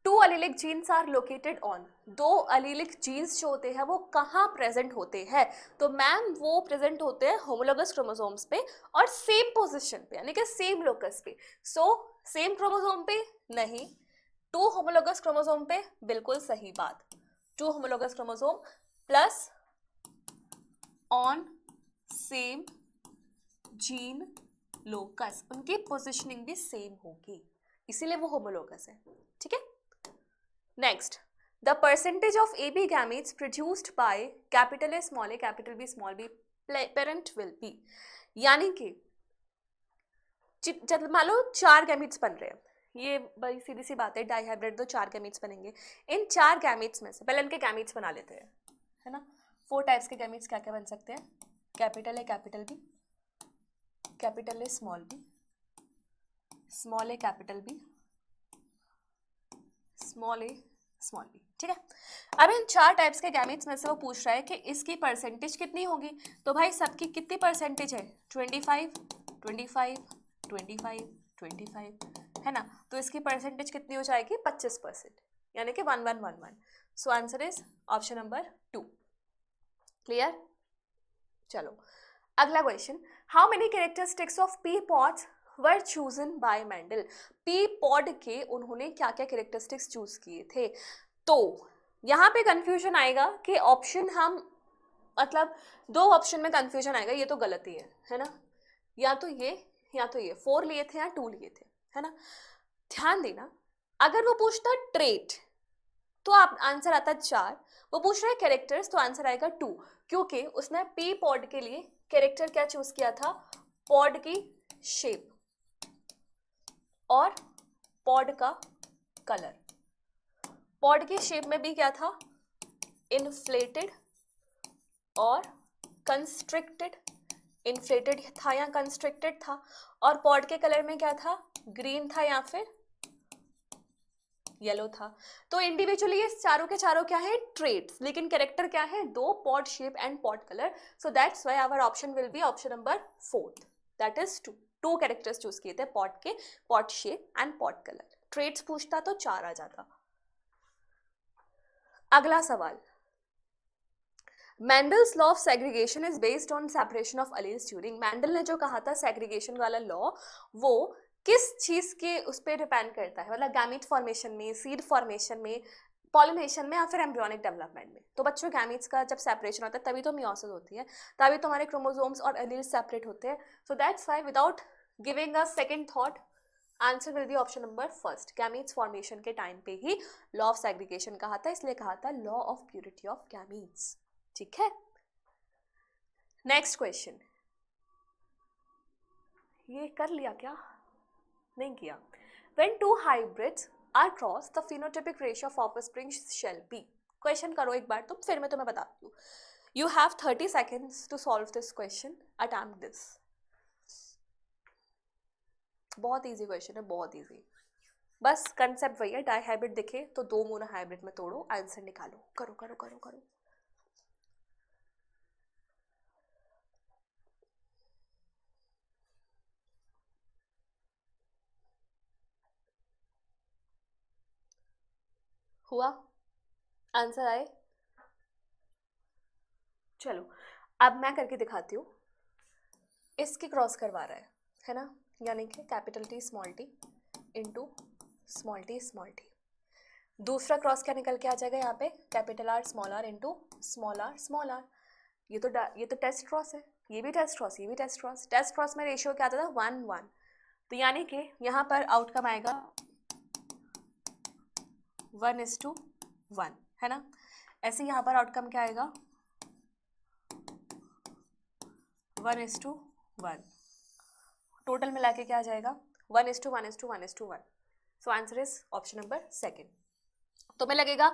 Speaker 1: two allelic genes are located on, दो अलीलिक जीन्स जो होते हैं वो कहाँ प्रेजेंट होते हैं? तो मैम वो प्रेजेंट होते हैं होमोलोगस क्रोमोसोम्स पे और सेम पोजीशन पे, यानी कि सेम लोकस पे। सो सेम क्रोमोसोम पे नहीं, टू होमोलोगस क्रोमोसोम पे, बिल्कुल सही बात। Two homologous chromosome plus on same gene locus, उनकी पोजिशनिंग भी सेम होगी, इसीलिए वो होमोलोगस है, ठीक है। Next, the percentage of AB gametes produced by capital A small a capital B small b parent will be, यानी कि जब मान लो 4 गैमीट्स बन रहे हैं, ये बड़ी सीधी सी बात है, डाइहाइब्रिड तो 4 गैमीट्स बनेंगे। इन 4 गैमीट्स में से पहले इनके गैमीट्स बना लेते हैं, है ना। 4 टाइप्स के गैमीट्स क्या क्या बन सकते हैं? Capital A capital B, capital A small b, small a capital B, small a small b, ठीक है। अब इन 4 टाइप्स के गैमीट्स में से वो पूछ रहा है कि इसकी परसेंटेज कितनी होगी। तो भाई सबकी कितनी परसेंटेज है? 25 25 25 25, है ना। तो इसकी परसेंटेज कितनी हो जाएगी? 25%, यानी कि 1111। सो answer is option number 2। Clear? चलो अगला question, how many characteristics of P pods were chosen bye Mendel, pea pod के उन्होंने क्या क्या कैरेक्टरिस्टिक्स चूज किए थे? तो यहाँ पे कंफ्यूजन आएगा कि ऑप्शन हम मतलब 2 ऑप्शन में कंफ्यूजन आएगा, ये तो गलत ही है ना, या तो ये 4 लिए थे या 2 लिए थे, है ना। ध्यान देना, अगर वो पूछता ट्रेट तो आप आंसर आता 4, वो पूछ रहा है कैरेक्टर्स तो आंसर आएगा 2, क्योंकि उसने पी पॉड के लिए कैरेक्टर क्या चूज किया था? पॉड की शेप और पॉड का कलर। पॉड की शेप में भी क्या था? इन्फ्लेटेड और कंस्ट्रिक्टेड, इन्फ्लेटेड था या कंस्ट्रिक्टेड था, और पॉड के कलर में क्या था? ग्रीन था या फिर येलो था। तो इंडिविजुअली ये चारों के चारों क्या है? ट्रेट्स, लेकिन कैरेक्टर क्या है? 2, pod shape and pod colour. So that's why our option will be option number 4, that is 2 characters choose किए थे पॉड के, pod shape and pod colour. Traits पूछता तो 4 आ जाता। अगला सवाल, Mendel's law of segregation is based on separation of alleles during, Mendel ने जो कहा था सेग्रीगेशन वाला लॉ, वो किस चीज के उस पर डिपेंड करता है? मतलब गैमीट फॉर्मेशन में, सीड फॉर्मेशन में, पॉलिनेशन में या फिर एम्ब्रियोनिक डेवलपमेंट में। तो बच्चों गैमीट्स का जब सेपरेशन होता है तभी तो मियोसिस होती है, तभी तो हमारे क्रोमोसोम्स और एलील्स सेपरेट होते हैं। सो that's why without giving a second thought answer will be option number 1, gametes formation के टाइम पे ही लॉ ऑफ सेग्रीगेशन कहा था, इसलिए कहा था law of purity of gametes, ठीक है। नेक्स्ट क्वेश्चन, ये कर लिया क्या? नहीं किया। When 2 hybrids are crossed, the phenotypic ratio of offspring shall be, question करो एक बार तुम, फिर मैं तुम्हें बताती हूँ। You have 30 seconds to solve this question, attempt this। बहुत इजी क्वेश्चन है, बहुत इजी, बस कंसेप्ट वही है, डाई हाइब्रिड दिखे तो 2 मोनो हाइब्रिड में तोड़ो, आंसर निकालो, करो करो करो करो। हुआ? आंसर आए? चलो अब मैं करके दिखाती हूँ। इसकी क्रॉस करवा रहा है ना, यानी कि capital T small t into small t small t। दूसरा क्रॉस क्या निकल के आ जाएगा यहाँ पे? Capital R small r into small r small r। ये तो टेस्ट क्रॉस है, ये भी टेस्ट क्रॉस, ये भी टेस्ट क्रॉस। टेस्ट क्रॉस में रेशियो क्या आता था? 1 1। तो यानी कि यहाँ पर आउटकम आएगा 1:1, है ना। ऐसे यहाँ पर आउटकम क्या आएगा? 1:1। टोटल मिला के क्या आ जाएगा? 1:1:1:1। सो आंसर इज ऑप्शन नंबर 2। तुम्हें लगेगा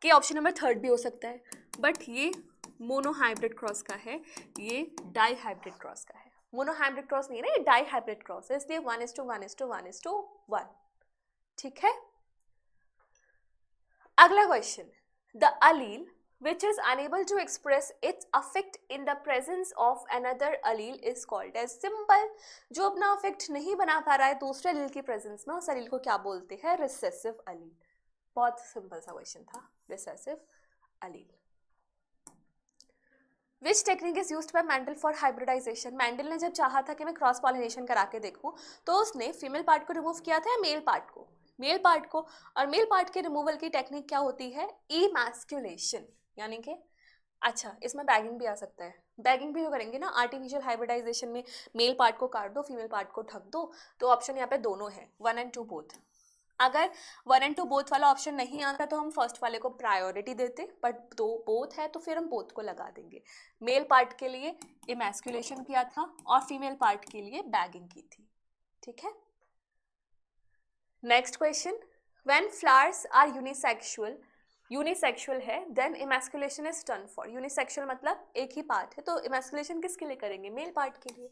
Speaker 1: कि ऑप्शन नंबर 3 भी हो सकता है, बट ये मोनो हाइब्रिड क्रॉस का है, ये डाई हाइब्रिड क्रॉस का है, मोनोहाइब्रिड क्रॉस नहीं है ना, ये डाईहाइब्रिड क्रॉस है, इसलिए 1:1:1:1। ठीक है। अगला question, the allele which is unable to express its affect in the presence of another allele is called as simple। जो अपना अफेक्ट नहीं बना पा रहा है दूसरे allele की प्रेजेंस में, उस allele को क्या बोलते हैं? Recessive allele। बहुत सिंपल सा क्वेश्चन था, recessive allele। Which technique is used by Mendel for hybridization? Mendel ने जब चाहा था कि मैं क्रॉस पॉलिनेशन करा के देखूं, तो उसने फीमेल पार्ट को रिमूव किया था या मेल पार्ट को? मेल पार्ट को। और मेल पार्ट के रिमूवल की टेक्निक क्या होती है? इमैस्कुलेशन, यानी कि अच्छा इसमें बैगिंग भी आ सकता है। बैगिंग भी जो करेंगे ना आर्टिफिशियल हाइब्रिडाइजेशन में, मेल पार्ट को काट दो, फीमेल पार्ट को ढक दो, तो ऑप्शन यहाँ पे दोनों है, 1 and 2 बोथ। अगर 1 and 2 बोथ वाला ऑप्शन नहीं आता तो हम फर्स्ट वाले को प्रायोरिटी देते, बट दो बोथ है तो फिर हम बोथ को लगा देंगे। मेल पार्ट के लिए इमैस्कुलेशन किया था और फीमेल पार्ट के लिए बैगिंग की थी। ठीक है। Next question, when flowers are unisexual, unisexual है, then emasculation is done for. Unisexual मतलब एक ही पार्ट है, तो इमैस्कुलेशन किसके लिए करेंगे? मेल पार्ट के लिए।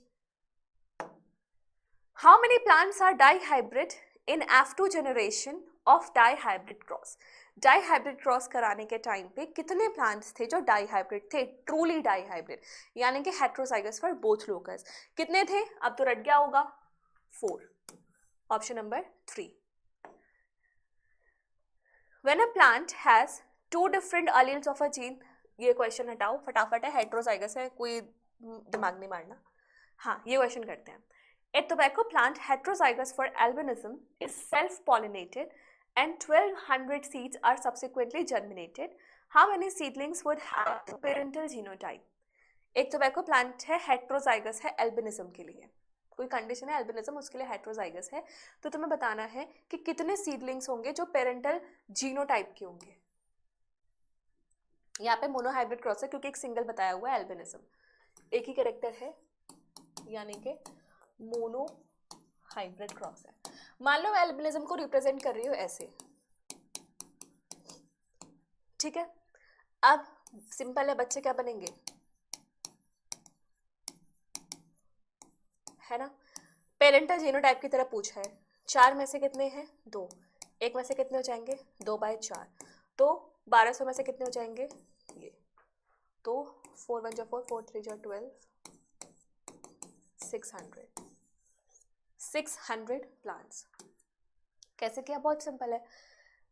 Speaker 1: How many plants are dihybrid in F2 generation of dihybrid cross? Dihybrid cross कराने के टाइम पे कितने प्लांट्स थे जो डाईहाइब्रिड थे, ट्रूली डाईहाइब्रिड, यानी कि हेट्रोजाइगस फॉर बोथ लोकस? कितने थे? अब तो रट गया होगा, 4, option number 3। When a plant has 2 different alleles of a gene, ये क्वेश्चन हटाओ फटाफट है, हेट्रोजाइगस है, कोई दिमाग नहीं मारना। हाँ ये क्वेश्चन करते हैं। A tobacco plant heterozygous for albinism is self-pollinated and 1200 seeds are subsequently germinated. How many seedlings would have the parental genotype? एक tobacco plant है, heterozygous है albinism के लिए, कोई कंडीशन है albinism, उसके लिए heterozygous है, तो तुम्हें बताना है कि कितने सीडलिंग्स होंगे जो पेरेंटल जीनोटाइप के होंगे। यहाँ पे मोनोहाइब्रिड क्रॉस है क्योंकि एक सिंगल बताया हुआ है एल्बिनिज्म, एक ही कैरेक्टर है, यानी कि मोनो हाइब्रिड क्रॉस है। मान लो एल्बिनिज्म को रिप्रेजेंट कर रही हो ऐसे, ठीक है। अब सिंपल है, बच्चे क्या बनेंगे, है ना। पेरेंटल जीनोटाइप की तरह पूछा है, 4 में से कितने हैं? 2, 1 में से कितने हो जाएंगे? 2/4, तो 1200 में से कितने हो जाएंगे? ये तो 4 1 4 4 3 12, 600 प्लांट्स। कैसे किया? बहुत सिंपल है,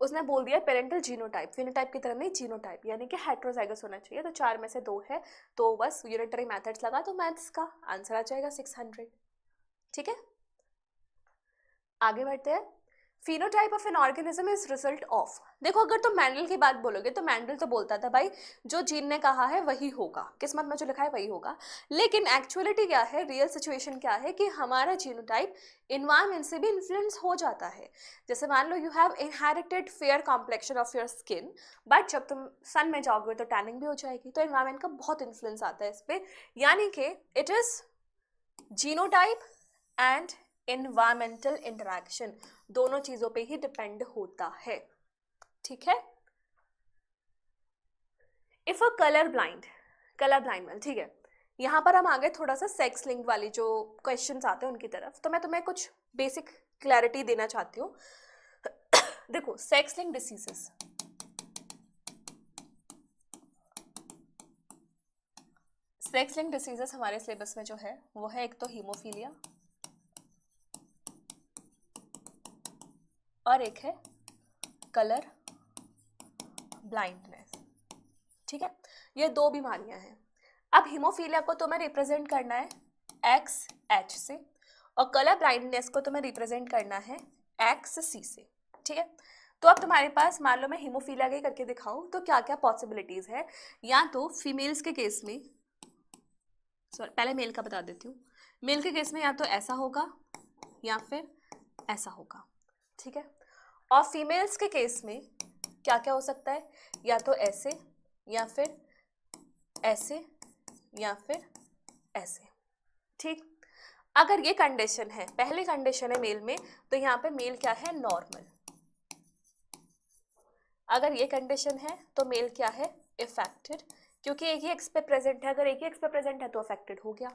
Speaker 1: उसने बोल दिया पेरेंटल जीनोटाइप, फिनोटाइप की तरह नहीं, जीनोटाइप, यानी कि हेट्रोजाइगस होना चाहिए, तो 4 में से 2 है, तो बस यूनिटरी मेथड्स लगा तो मैथ्स का आंसर आ जाएगा 600। ठीक है, आगे बढ़ते हैं। Phenotype of an organism is result of, देखो अगर तुम मैंडल की बात बोलोगे तो मैंडल तो बोलता था भाई जो जीन ने कहा है वही होगा, किस्मत में जो लिखा है वही होगा, लेकिन एक्चुअलिटी क्या है, रियल सिचुएशन क्या है कि हमारा जीनोटाइप इन्वायरमेंट से भी इन्फ्लुएंस हो जाता है। जैसे मान लो you have inherited fair complexion of your skin, but जब तुम सन में जाओगे तो टैनिंग भी हो जाएगी, तो इन्वायरमेंट का बहुत इन्फ्लुएंस आता है इस पर, यानी कि it is genotype and environmental interaction, दोनों चीजों पे ही डिपेंड होता है। ठीक है। If a colour blind man, ठीक है, यहां पर हम आगे थोड़ा सा सेक्स लिंक वाली जो क्वेश्चंस आते हैं उनकी तरफ, तो मैं तुम्हें कुछ बेसिक क्लैरिटी देना चाहती हूँ। देखो sex link diseases, sex link diseases हमारे सिलेबस में जो है वो है, एक तो हीमोफीलिया और एक है कलर ब्लाइंडनेस। ठीक है, ये 2 बीमारियां हैं। अब हीमोफीलिया को तुम्हें रिप्रेजेंट करना है XH से, और कलर ब्लाइंडनेस को तुम्हें रिप्रेजेंट करना है XC से। ठीक है, तो अब तुम्हारे पास मान लो मैं हीमोफीलिया के करके दिखाऊं तो क्या क्या पॉसिबिलिटीज है, या तो फीमेल्स के केस में, सॉरी पहले मेल का बता देती हूँ, मेल के केस में या तो ऐसा होगा या फिर ऐसा होगा। ठीक है, और फीमेल्स के केस में क्या क्या हो सकता है, या तो ऐसे या फिर ऐसे या फिर ऐसे। ठीक, अगर ये कंडीशन है, पहली कंडीशन है मेल में, तो यहाँ पे मेल क्या है, नॉर्मल। अगर ये कंडीशन है तो मेल क्या है, इफेक्टेड, क्योंकि एक ही एक्स पे प्रेजेंट है, अगर एक ही एक्स पे प्रेजेंट है तो अफेक्टेड हो गया।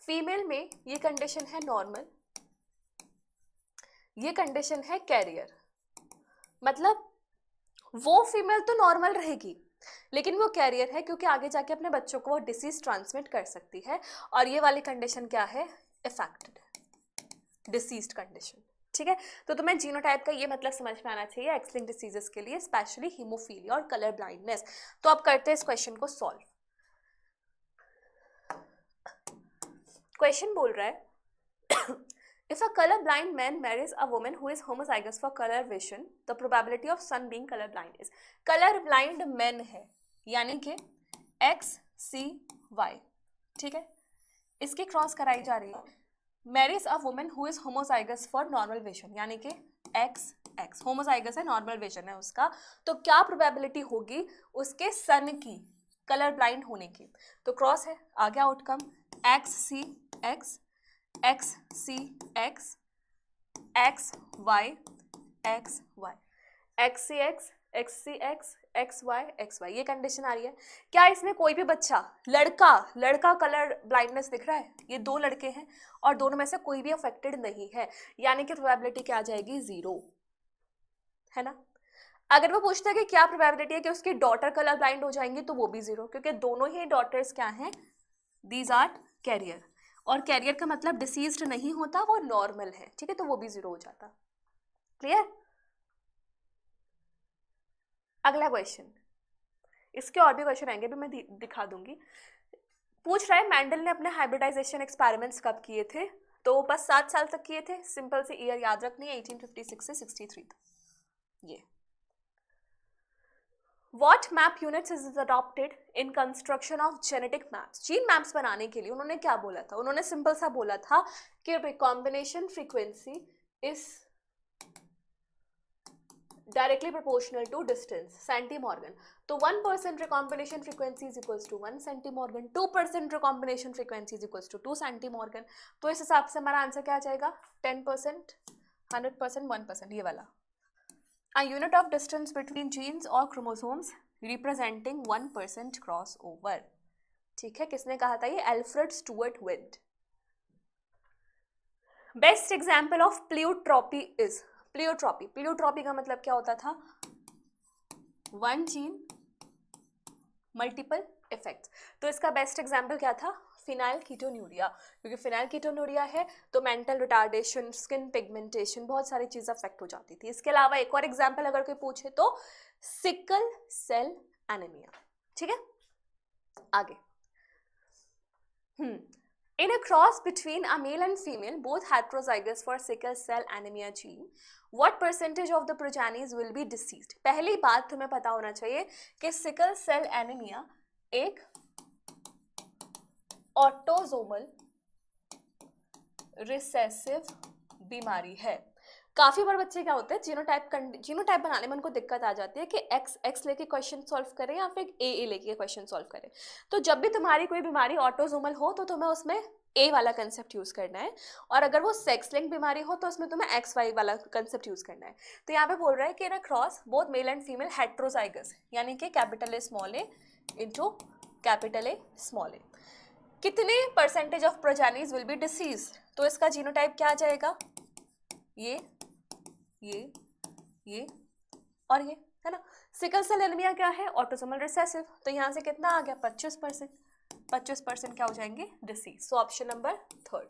Speaker 1: फीमेल में ये कंडीशन है नॉर्मल, ये कंडीशन है कैरियर। मतलब वो फीमेल तो नॉर्मल रहेगी लेकिन वो कैरियर है, क्योंकि आगे जाके अपने बच्चों को वो डिसीज ट्रांसमिट कर सकती है। और ये वाली कंडीशन क्या है? Affected, deceased condition. ठीक है, तो तुम्हें जीनोटाइप का ये मतलब समझ में आना चाहिए एक्स लिंक्ड डिसीजेस के लिए, स्पेशली हीमोफीलिया और कलर ब्लाइंडनेस। तो अब करते हैं इस क्वेश्चन को सॉल्व। क्वेश्चन बोल रहा है if a color blind man marries a woman who is homozygous for color vision, the probability of son being color blind is, color blind men है यानी कि XCY, ठीक है, इसकी क्रॉस कराई जा रही है, marries a woman who is homozygous for normal vision यानी कि XX, homozygous है, normal vision है उसका, तो क्या प्रोबेबिलिटी होगी उसके सन की कलर ब्लाइंड होने की? तो क्रॉस है, आ गया outcome XCX XCX XY XY XCX XCX XY XY, ये कंडीशन आ रही है। क्या इसमें कोई भी बच्चा लड़का कलर ब्लाइंडनेस दिख रहा है? ये दो लड़के हैं और दोनों में से कोई भी अफेक्टेड नहीं है, यानी कि प्रोबेबिलिटी क्या आ जाएगी? 0, है ना। अगर वो पूछता है कि क्या प्रोबेबिलिटी है कि उसकी डॉटर कलर ब्लाइंड हो जाएंगी, तो वो भी 0, क्योंकि दोनों ही डॉटर्स क्या हैं? दीज आर कैरियर, और कैरियर का मतलब डिसीज्ड नहीं होता, वो नॉर्मल है, ठीक है, तो वो भी 0 हो जाता। क्लियर? अगला क्वेश्चन, इसके और भी क्वेश्चन आएंगे, भी मैं दिखा दूंगी। पूछ रहा है मैंडल ने अपने हाइब्रिडाइजेशन एक्सपेरिमेंट्स कब किए थे? तो बस 7 साल तक किए थे, सिंपल से ईयर याद रखनी है, 1856 से 63 तक। ये What map units is adopted in construction of genetic maps? Gene maps बनाने के लिए उन्होंने क्या बोला था? उन्होंने सिंपल सा बोला था कि recombination frequency is directly proportional to distance, centimorgan. तो 1% recombination frequency is equals to 1 centimorgan, 2% recombination frequency is equals to 2 centimorgan. तो इस हिसाब से हमारा आंसर क्या आ जाएगा? 10%, 100%, 1%, ये वाला। A unit of distance between genes or chromosomes representing 1% crossover, ठीक है, किसने कहा था ये? Alfred Stuart wind. Best example of pleiotropy is, pleiotropy का मतलब क्या होता था? One gene multiple effects. तो इसका बेस्ट एग्जाम्पल क्या था? फिनाइल कीटोन्यूरिया, क्योंकि फिनाइल कीटोन्यूरिया है तो मेंटल रिटार्डेशन, स्किन पिगमेंटेशन, बहुत सारी चीज़ें अफेक्ट हो जाती थी। इसके अलावा एक और एग्जाम्पल अगर कोई पूछे तो सिकल सेल एनीमिया, ठीक है। आगे, in a cross between a male and female both heterozygous for sickle cell anaemia gene, what percentage of the progenies will be diseased? पहली बात तुम्हें पता होना चाहिए कि सिकल सेल एनीमिया एक ऑटोसोमल रिसेसिव बीमारी है। काफी बार बच्चे क्या होते हैं, जीनोटाइप बनाने में उनको दिक्कत आ जाती है कि एक्स लेके क्वेश्चन सॉल्व करें या फिर ए लेके क्वेश्चन सॉल्व करें। तो जब भी तुम्हारी कोई बीमारी ऑटोसोमल हो तो तुम्हें उसमें ए वाला कंसेप्ट यूज करना है, और अगर वो सेक्स लिंक बीमारी हो तो उसमें तुम्हें एक्स वाई वाला कंसेप्ट यूज करना है। तो यहाँ पे बोल रहा है कि ना cross both male and female heterozygous, यानी कि capital A small A into capital A small A, कितने percentage of progenies will be disease? तो इसका जीनोटाइप क्या आ जाएगा? ये और ये, है ना। सिकल सेल एनीमिया क्या है? ऑटोसोमल रिसेसिव, तो यहाँ से कितना आ गया? 25%, 25% क्या हो जाएंगे? Disease. So option number 3।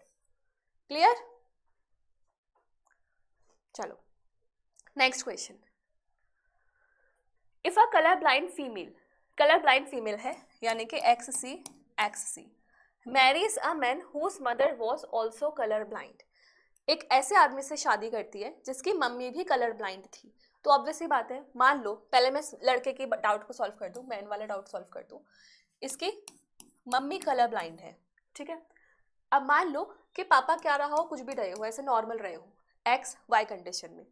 Speaker 1: Clear? चलो next question, if a colour blind female है यानी कि XC marries a man whose mother was also colour blind, एक ऐसे आदमी से शादी करती है जिसकी मम्मी भी कलर ब्लाइंड थी। तो ऑब्वियस ही बात है, मान लो पहले मैं लड़के के डाउट को सॉल्व कर दूं, मैन वाला डाउट सॉल्व कर दूं, इसकी मम्मी कलर ब्लाइंड है, ठीक है। अब मान लो कि पापा क्या रहा हो, कुछ भी रहे हो, ऐसे नॉर्मल रहे हो XY कंडीशन में।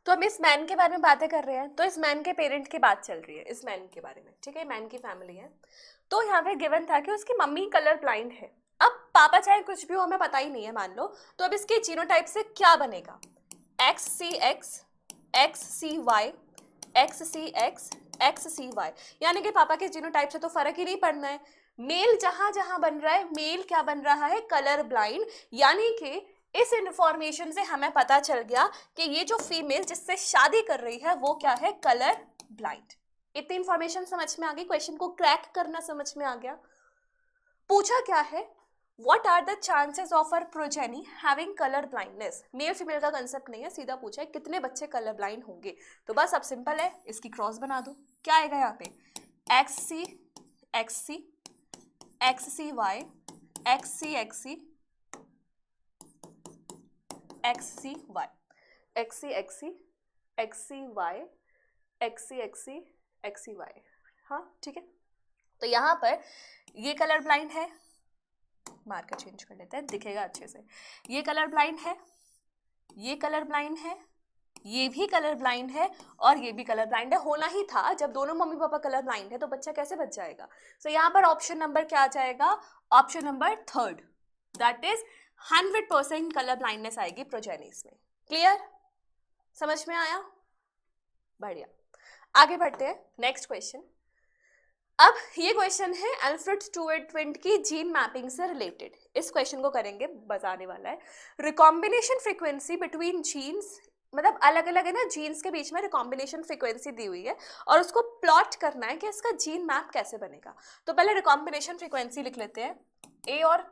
Speaker 1: तो हम इस मैन के बारे में बातें कर रहे हैं, तो इस मैन के पेरेंट की बात चल रही है, इस मैन के बारे में, ठीक है, मैन की फैमिली है। तो यहाँ पे गिवन था कि उसकी मम्मी कलर ब्लाइंड है। अब पापा चाहे कुछ भी हो, हमें पता ही नहीं है मान लो, तो अब इसके जीनोटाइप से क्या बनेगा? XCX XCY XCX XCY, यानी कि पापा के जीनोटाइप से तो फर्क ही नहीं पड़ना है। मेल जहां जहां बन रहा है, मेल क्या बन रहा है, कलर ब्लाइंड। यानी कि इस इंफॉर्मेशन से हमें पता चल गया कि ये जो फीमेल जिससे शादी कर रही है वो क्या है, कलर ब्लाइंड। इतनी इंफॉर्मेशन समझ में आ गई, क्वेश्चन को क्रैक करना समझ में आ गया। पूछा क्या है, What are the chances of our progeny having color blindness? Male female का कंसेप्ट नहीं है, सीधा पूछा है कितने बच्चे कलर ब्लाइंड होंगे। तो बस अब सिंपल है, इसकी क्रॉस बना दो। क्या आएगा यहाँ पे, x C x C x C Y x C x C x C Y x C x C x C Y x C x C x C Y. हाँ ठीक है, तो यहाँ पर ये कलर ब्लाइंड है, मार्कर चेंज कर लेते हैं दिखेगा अच्छे से। ये कलर ब्लाइंड है, ये कलर ब्लाइंड है, ये भी कलर ब्लाइंड है और ये भी कलर ब्लाइंड है। होना ही था, जब दोनों मम्मी पापा कलर ब्लाइंड है तो बच्चा कैसे बच जाएगा। सो यहाँ पर ऑप्शन नंबर क्या आ जाएगा, option number third, that is 100% colour blindness आएगी प्रोजेनिस में। क्लियर, समझ में आया, बढ़िया। आगे बढ़ते हैं, नेक्स्ट क्वेश्चन। अब ये क्वेश्चन है अल्फ्रेड स्टुअर्ट ट्विन की जीन मैपिंग से रिलेटेड। इस क्वेश्चन को करेंगे, बताने वाला है रिकॉम्बिनेशन फ्रीक्वेंसी बिटवीन जीन्स, मतलब अलग अलग है ना जीन्स के बीच में रिकॉम्बिनेशन फ्रीक्वेंसी दी हुई है और उसको प्लॉट करना है कि इसका जीन मैप कैसे बनेगा। तो पहले रिकॉम्बिनेशन फ्रीक्वेंसी लिख लेते हैं। ए और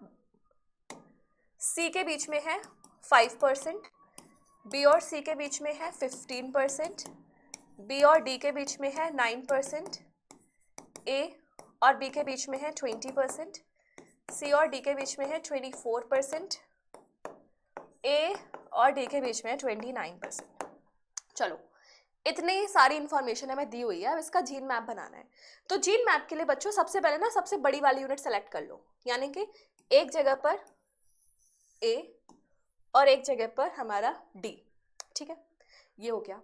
Speaker 1: सी के बीच में है 5%, बी और सी के बीच में है 15%, बी और डी के बीच में है 9%, ए और बी के बीच में है 20%, सी और डी के बीच में है 24%, ए और डी के बीच में है 29%। चलो, इतनी सारी इंफॉर्मेशन हमें दी हुई है, अब इसका जीन मैप बनाना है। तो जीन मैप के लिए बच्चों सबसे पहले ना सबसे बड़ी वाली यूनिट सेलेक्ट कर लो, यानी कि एक जगह पर ए और एक जगह पर हमारा डी। ठीक है, ये हो गया।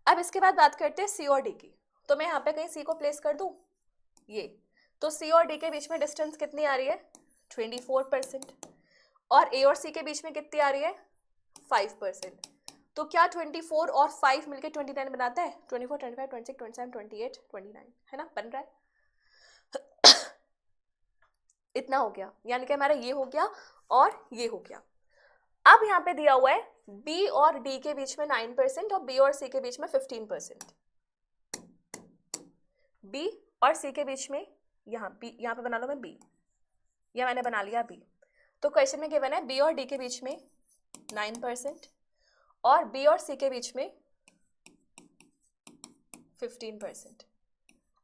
Speaker 1: अब इसके बाद बात करते हैं सी और डी की। तो मैं यहाँ पे कहीं सी को प्लेस कर दूँ, ये तो सी और डी के बीच में डिस्टेंस कितनी आ रही है, 24%, और ए और सी के बीच में कितनी आ रही है, 5%। तो क्या 24 और 5 मिलके 29 बनाता है, 24, 25, 26, 27, 28, 29, है ना, बन रहा है। इतना हो गया, यानी कि हमारा ये हो गया और ये हो गया। अब यहाँ पे दिया हुआ है बी और डी के बीच में 9% और बी और सी के बीच में 15%। बी और सी के बीच में यहाँ पे बना लो मैं बी, या मैंने बना लिया बी। तो क्वेश्चन में गिवन है बी और डी के बीच में 9% और बी और सी के बीच में 15%।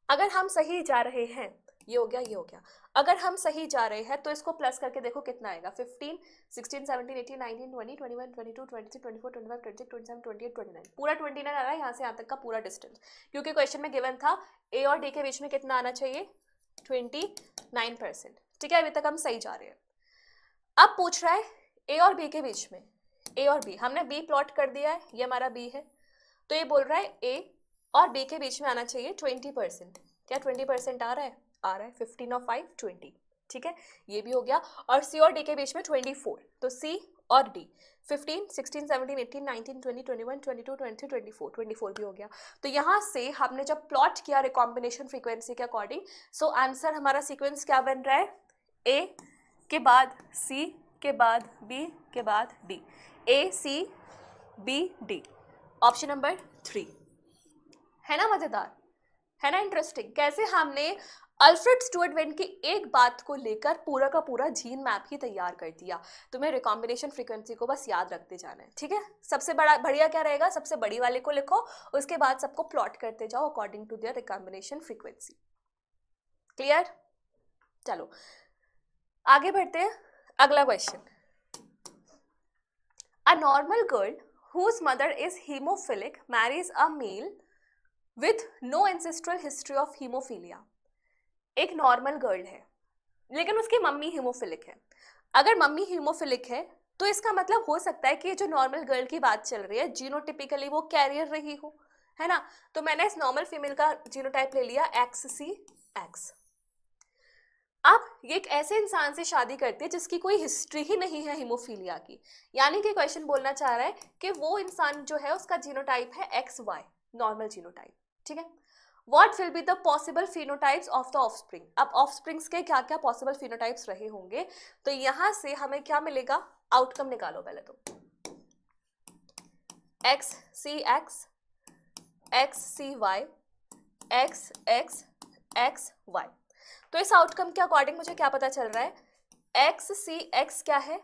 Speaker 1: अगर हम सही जा रहे हैं, ये हो गया, ये हो गया, अगर हम सही जा रहे हैं तो इसको प्लस करके देखो कितना आएगा, 15, 16, 17, 18, 19, 20, 21, 22, 23, 24, 25, 26, 27, 28, 29, पूरा 29 आ रहा है यहाँ से यहाँ तक का पूरा डिस्टेंस, क्योंकि क्वेश्चन में गिवन था ए और डी के बीच में कितना आना चाहिए, 29%। ठीक है, अभी तक हम सही जा रहे हैं। अब पूछ रहा है ए और बी के बीच में, ए और बी, हमने बी प्लॉट कर दिया है, ये हमारा बी है, तो ये बोल रहा है ए और बी के बीच में आना चाहिए 20%। क्या 20% आ रहा है, आ रहा है, 15 और 5 20। ठीक है, ये भी हो गया। और सी और डी के बीच में 24, तो सी और डी 15, 16, 17, 18, 19, 20, 21, 22, 23, 24 भी हो गया। तो यहाँ से हमने जब प्लॉट किया रिकॉम्बिनेशन फ्रीक्वेंसी के अकॉर्डिंग, सो आंसर हमारा सीक्वेंस क्या बन रहा है, ए के बाद सी के बाद बी के बाद D, A C B D, option number 3। है ना मजेदार, है ना इंटरेस्टिंग, कैसे हमने अल्फ्रेड स्टुअर्ट ट्विन की एक बात को लेकर पूरा का पूरा जीन मैप ही तैयार कर दिया। तुम्हें रिकॉम्बिनेशन फ्रीक्वेंसी को बस याद रखते जाना है। ठीक है, सबसे बढ़िया क्या रहेगा, सबसे बड़ी वाले को लिखो, उसके बाद सबको प्लॉट करते जाओ according to their recombination frequency. Clear, चलो आगे बढ़ते हैं। अगला क्वेश्चन, a normal girl whose mother is hemophilic marries a male with no ancestral history of hemophilia। एक नॉर्मल गर्ल है लेकिन उसकी मम्मी हीमोफिलिक है। अगर मम्मी हीमोफिलिक है तो इसका मतलब हो सकता है कि ये जो नॉर्मल गर्ल की बात चल रही है जीनोटिपिकली वो कैरियर रही हो, है ना। तो मैंने इस नॉर्मल फीमेल का जीनोटाइप ले लिया XCX। अब ये एक ऐसे इंसान से शादी करती है जिसकी कोई हिस्ट्री ही नहीं है हीमोफीलिया की, यानी कि क्वेश्चन बोलना चाह रहा है कि वो इंसान जो है उसका जीनोटाइप है XY, नॉर्मल जीनोटाइप। ठीक है, what will be the possible phenotypes of the offspring. अब ऑफस्प्रिंग्स के क्या क्या पॉसिबल फिनोटाइप्स रहे होंगे, तो यहां से हमें क्या मिलेगा, आउटकम निकालो पहले तो, X C X, X C Y, X X X Y. तो इस आउटकम के अकॉर्डिंग मुझे क्या पता चल रहा है, एक्स सी एक्स क्या है,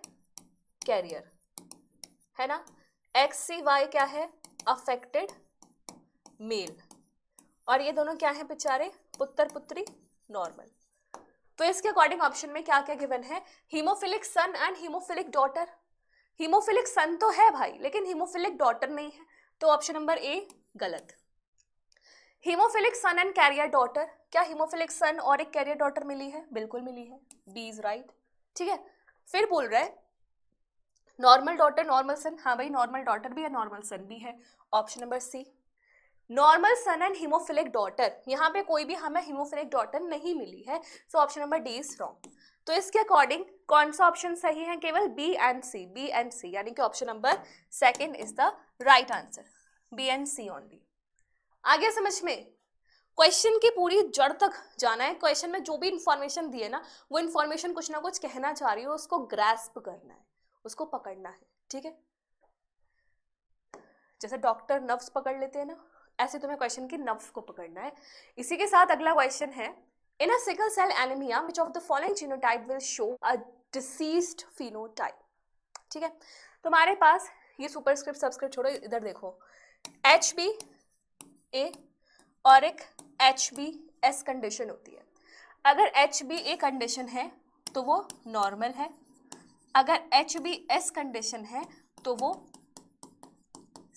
Speaker 1: कैरियर है ना, एक्स सी वाई क्या है, अफेक्टेड मेल, और ये दोनों क्या है बेचारे, पुत्र पुत्री नॉर्मल। तो इसके अकॉर्डिंग ऑप्शन में क्या क्या गिवन है, haemophilic son and haemophilic daughter. Haemophilic son तो है भाई, लेकिन हीमोफिलिक डॉटर नहीं है, तो ऑप्शन नंबर ए गलत। Hemophilic son and carrier daughter, क्या हीमोफिलिक सन और एक कैरियर डॉटर मिली है, बिल्कुल मिली है, बी इज राइट। ठीक है, फिर बोल रहा है नॉर्मल डॉटर नॉर्मल सन, हाँ भाई नॉर्मल डॉटर भी है नॉर्मल सन भी है, option number C. Normal son and haemophilic daughter, यहाँ पे कोई भी हमें हीमोफिलिक डॉटर नहीं मिली है, so option number D is wrong. तो इसके अकॉर्डिंग कौन सा ऑप्शन सही है, केवल B and C, B and C, यानी कि option number second is the right answer, B and C only. आगे समझ में, क्वेश्चन की पूरी जड़ तक जाना है, क्वेश्चन में जो भी इंफॉर्मेशन दी है ना, वो इंफॉर्मेशन कुछ ना कुछ कहना चाह रही हो, उसको ग्रैस्प करना है, उसको पकड़ना है। ठीक है, जैसे डॉक्टर नर्व्स पकड़ लेते हैं ना, ऐसे तुम्हें क्वेश्चन की नर्व्स को पकड़ना है। इसी के साथ अगला क्वेश्चन है, in a sickle cell anaemia which of the following genotype will show a diseased phenotype. ठीक है, तुम्हारे पास ये सुपरस्क्रिप्ट सबस्क्रिप्ट छोड़ो, इधर देखो, HbA और एक HbS कंडीशन होती है। अगर HbA कंडीशन है तो वो नॉर्मल है, अगर HbS कंडीशन है तो वो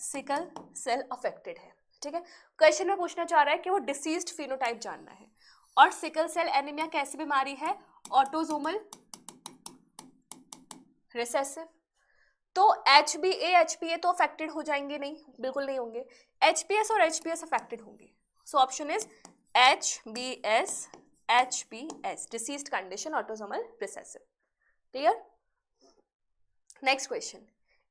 Speaker 1: सिकल सेल अफेक्टेड है। ठीक है, क्वेश्चन में पूछना चाह रहा है कि वो डिसीज्ड फिनोटाइप जानना है, और सिकल सेल एनीमिया कैसी बीमारी है, ऑटोसोमल रिसेसिव। तो HbA तो अफेक्टेड हो जाएंगे नहीं, बिल्कुल नहीं होंगे, HbS और HbS अफेक्टेड होंगे, so option is HbS deceased condition autosomal recessive. Clear. Next question,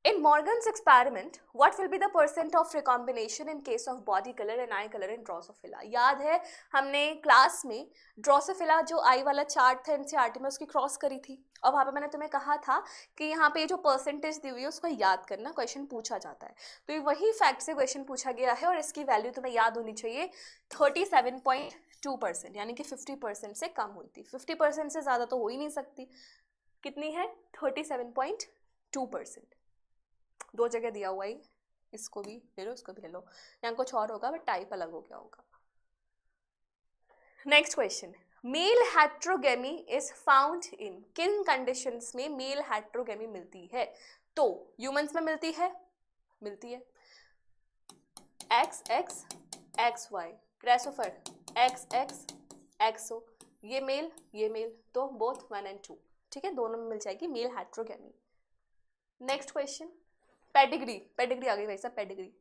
Speaker 1: in Morgan's experiment what will be the percent of recombination in case of body color and eye color in Drosophila। याद है हमने class में Drosophila जो आई वाला chart था NCERT में, उसकी cross करी थी, और वहाँ पे मैंने तुम्हें कहा था कि यहाँ पे जो परसेंटेज दी हुई है उसको याद करना, क्वेश्चन पूछा जाता है। तो ये वही फैक्ट से क्वेश्चन पूछा गया है, और इसकी वैल्यू तुम्हें याद होनी चाहिए 37.2%, यानी कि 50% से कम हुई थी, 50% से ज़्यादा तो हो ही नहीं सकती, कितनी है 37.2%। दो जगह दिया हुआ है, इसको भी ले लो इसको भी ले लो, यहाँ कुछ और होगा बट टाइप अलग हो गया होगा। Next question, male heterogamy is found in, किन कंडीशंस में मेल हेट्रोगेमी मिलती है, तो ह्यूमंस में मिलती है XX XY, grasshopper XX XO, ये मेल तो बोथ 1 and 2। ठीक है, दोनों में मिल जाएगी male heterogamy. Next question, pedigree आ गई भाई साहब, pedigree.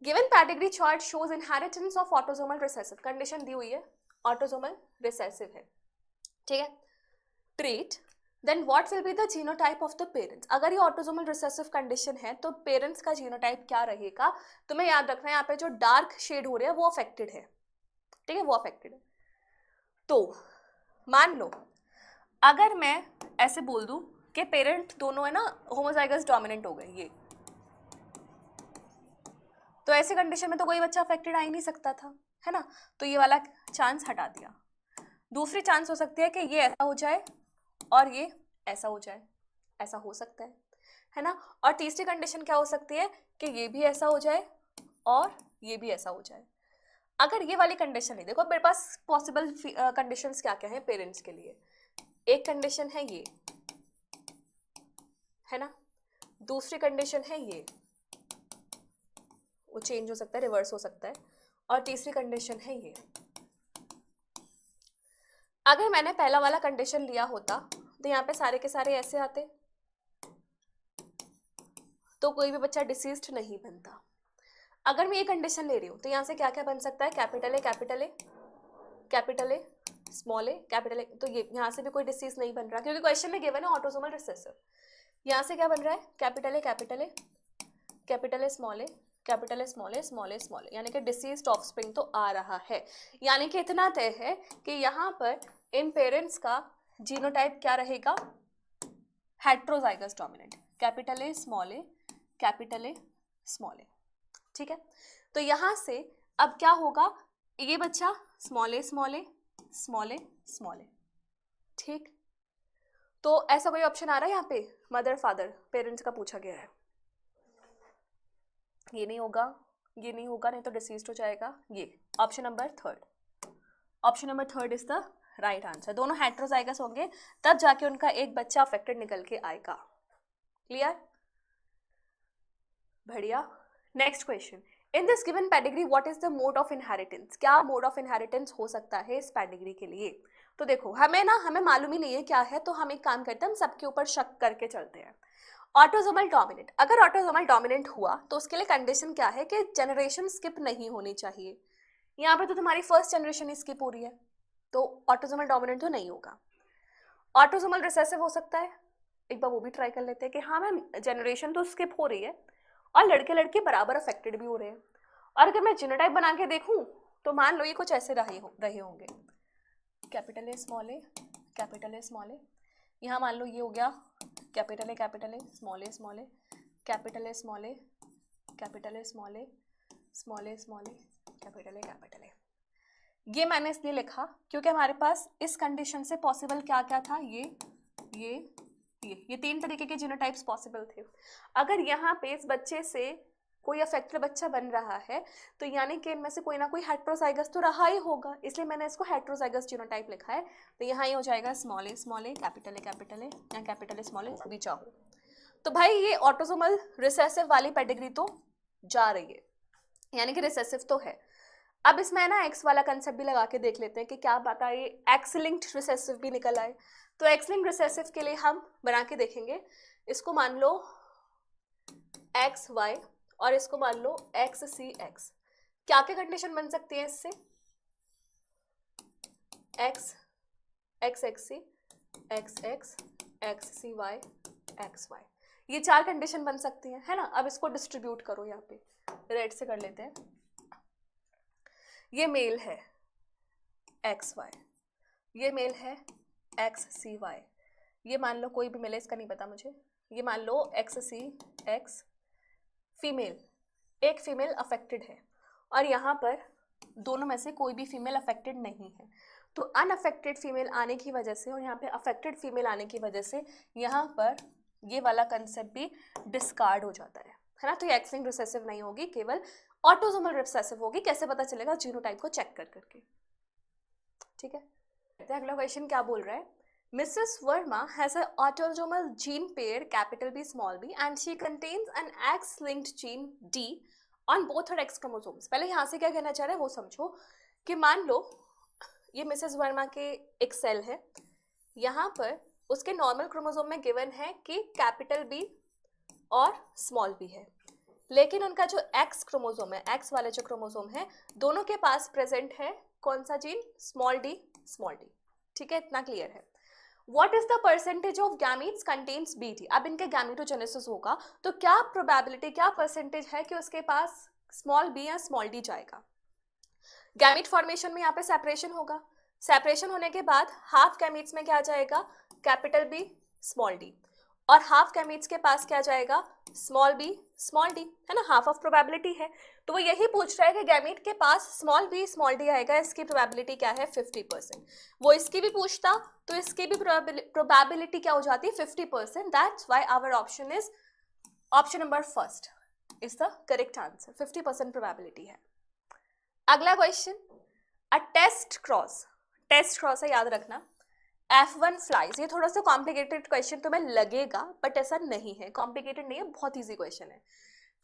Speaker 1: Given pedigree chart shows inheritance of autosomal recessive, condition दी हुई है ऑटोसोमल रिसेसिव है। ठीक है, trait, then what will be the genotype of the parents. अगर ये ऑटोसोमल रिसेसिव कंडीशन है तो पेरेंट्स का जीनोटाइप क्या रहेगा, तुम्हें याद रखना है यहाँ पे जो डार्क शेड हो रहा है वो अफेक्टेड है। ठीक है, वो अफेक्टेड है। तो मान लो अगर मैं ऐसे बोल दूं कि पेरेंट दोनों है ना होमोजाइगस डोमिनेंट हो गए, ये तो ऐसे कंडीशन में तो कोई बच्चा अफेक्टेड आ ही नहीं सकता था, है ना, तो ये वाला चांस हटा दिया। दूसरी चांस हो सकती है कि ये ऐसा हो जाए और ये ऐसा हो जाए, ऐसा हो सकता है ना, और तीसरी कंडीशन क्या हो सकती है कि ये भी ऐसा हो जाए और ये भी ऐसा हो जाए। अगर ये वाली कंडीशन नहीं, देखो मेरे पास पॉसिबल कंडीशंस क्या क्या है पेरेंट्स के लिए, एक कंडीशन है ये, है ना, दूसरी कंडीशन है ये, वो चेंज हो सकता है, रिवर्स हो सकता है, और तीसरी कंडीशन है ये। अगर मैंने पहला वाला कंडीशन लिया होता तो यहाँ पे सारे के सारे ऐसे आते, तो कोई भी बच्चा डिसीज्ड नहीं बनता। अगर मैं ये कंडीशन ले रही हूँ तो यहाँ से क्या क्या बन सकता है, capital A small A capital ए, तो ये यहाँ से भी कोई डिसीज नहीं बन रहा, क्योंकि क्वेश्चन में गिवन है ऑटोसोमल रिसेसिव। यहाँ से क्या बन रहा है, capital A small A capital A small A small A small A, यानी कि डिसीज्ड ऑफस्प्रिंग तो आ रहा है। यानी कि इतना तय है कि यहाँ पर इन पेरेंट्स का जीनोटाइप क्या रहेगा, heterozygous dominant, capital A small A capital A small A. ठीक है, तो यहाँ से अब क्या होगा, ये बच्चा small A small A small A small A. ठीक, तो ऐसा कोई ऑप्शन आ रहा है यहाँ पे, मदर फादर पेरेंट्स का पूछा गया है, ये नहीं होगा, ये नहीं होगा, नहीं तो डिसीज्ड हो जाएगा। ये option number third, option number third is the right answer. दोनों हेट्रोजाइगस होंगे तब जाके उनका एक बच्चा अफेक्टेड निकल के आएगा। क्लियर, बढ़िया। Next question, in this given pedigree what is the mode of inheritance, क्या मोड ऑफ इनहेरिटेंस हो सकता है इस पेडिग्री के लिए। तो देखो हमें मालूम ही नहीं है क्या है, तो हम एक काम करते हैं, हम सबके ऊपर शक करके चलते हैं। ऑटोसोमल डोमिनेंट, अगर ऑटोसोमल डोमिनेंट हुआ तो उसके लिए कंडीशन क्या है कि जनरेशन स्किप नहीं होनी चाहिए। यहाँ पे तो तुम्हारी फर्स्ट जनरेशन ही स्किप हो रही है, तो ऑटोसोमल डोमिनेंट तो नहीं होगा। ऑटोसोमल रिसेसिव हो सकता है, एक बार वो भी ट्राई कर लेते हैं कि हाँ मैम जनरेशन तो स्किप हो रही है और लड़के लड़के बराबर अफेक्टेड भी हो रहे हैं। और अगर मैं जीनोटाइप बना के देखूं तो मान लो ये कुछ ऐसे रहे होंगे, capital A small A capital A small A, यहाँ मान लो ये हो गया capital A small A small A capital A small A capital A small A small A small A capital A. ये मैंने इसलिए लिखा क्योंकि हमारे पास इस कंडीशन से पॉसिबल क्या क्या था, ये तीन तरीके के जीनोटाइप्स पॉसिबल थे। अगर यहाँ पे इस बच्चे से कोई अफेक्टेड बच्चा बन रहा है तो यानी कि इनमें से कोई ना कोई हेट्रोजाइगस तो रहा ही होगा, इसलिए मैंने इसको हेट्रोजाइगस जीनोटाइप लिखा है। तो यहाँ ही हो जाएगा स्मॉल ए कैपिटल ए या कैपिटल ए स्मॉल ए भी चाहो। तो भाई ये ऑटोसोमल रिसेसिव वाली पेडिग्री तो जा रही है, यानी कि रिसेसिव तो है। अब इसमें ना एक्स वाला कंसेप्ट भी लगा के देख लेते हैं कि क्या बात है, ये एक्स लिंक्ड रिसेसिव भी निकल आए। तो एक्स लिंक्ड रिसेसिव के लिए हम बना के देखेंगे, इसको मान लो एक्स वाई और इसको मान लो एक्स सी एक्स। क्या क्या कंडीशन बन सकती है इससे, x X X C X X X C Y x Y, ये चार कंडीशन बन सकती हैं, है ना। अब इसको डिस्ट्रीब्यूट करो, यहाँ पे रेड से कर लेते हैं। ये मेल है एक्स वाई, ये मेल है एक्स सी वाई, ये मान लो कोई भी मेल है, इसका नहीं पता मुझे, ये मान लो एक्स सी एक्स। फीमेल, एक फीमेल अफेक्टेड है और यहाँ पर दोनों में से कोई भी फीमेल अफेक्टेड नहीं है, तो अनअफेक्टेड फीमेल आने की वजह से और यहाँ पे अफेक्टेड फीमेल आने की वजह से यहाँ पर ये वाला कंसेप्ट भी डिस्कार्ड हो जाता है ना। तो ये एक्स लिंक्ड रिसेसिव नहीं होगी, केवल ऑटोसोमल रिसेसिव होगी। कैसे पता चलेगा, जीनोटाइप को चेक कर करके। ठीक है, अगला क्वेश्चन क्या बोल रहा है, Mrs. Verma has an autosomal gene pair capital B small b and she contains an X-linked gene D on both her X chromosomes। पहले यहाँ से क्या कहना चाह रहे हैं वो समझो कि मान लो ये मिसेस वर्मा के एक सेल है, यहाँ पर उसके नॉर्मल क्रोमोसोम में गिवन है कि कैपिटल बी और स्मॉल बी है, लेकिन उनका जो एक्स क्रोमोसोम है, एक्स वाले जो क्रोमोसोम है, दोनों के पास प्रेजेंट है कौन सा gene, small D small D. ठीक है, इतना क्लियर है। What is the percentage of gametes contains BT? अब इनके गैमेटोजेनेसिस होगा तो क्या प्रोबेबिलिटी, क्या परसेंटेज है कि उसके पास स्मॉल बी या स्मॉल डी जाएगा। गैमेट फॉर्मेशन में यहाँ पे सेपरेशन होगा, सेपरेशन होने के बाद हाफ गैमेट्स में क्या जाएगा, कैपिटल बी स्मॉल डी, और हाफ गैमेट्स के पास क्या जाएगा, स्मॉल बी स्मॉल डी, है ना। हाफ ऑफ प्रोबेबिलिटी है, तो वो यही पूछ रहा है कि गैमेट के पास स्मॉल बी स्मॉल डी आएगा, इसकी प्रोबेबिलिटी क्या है 50%। वो इसकी भी पूछता तो इसकी भी प्रोबेबिलिटी क्या हो जाती है 50%। That's why our option is option number first is the correct answer, 50% probability है। अगला क्वेश्चन, अ टेस्ट क्रॉस है, याद रखना, F1 फ्लाइज। ये थोड़ा सा कॉम्प्लिकेटेड क्वेश्चन तुम्हें लगेगा बट ऐसा नहीं है, कॉम्प्लिकेटेड नहीं है, बहुत इजी क्वेश्चन है।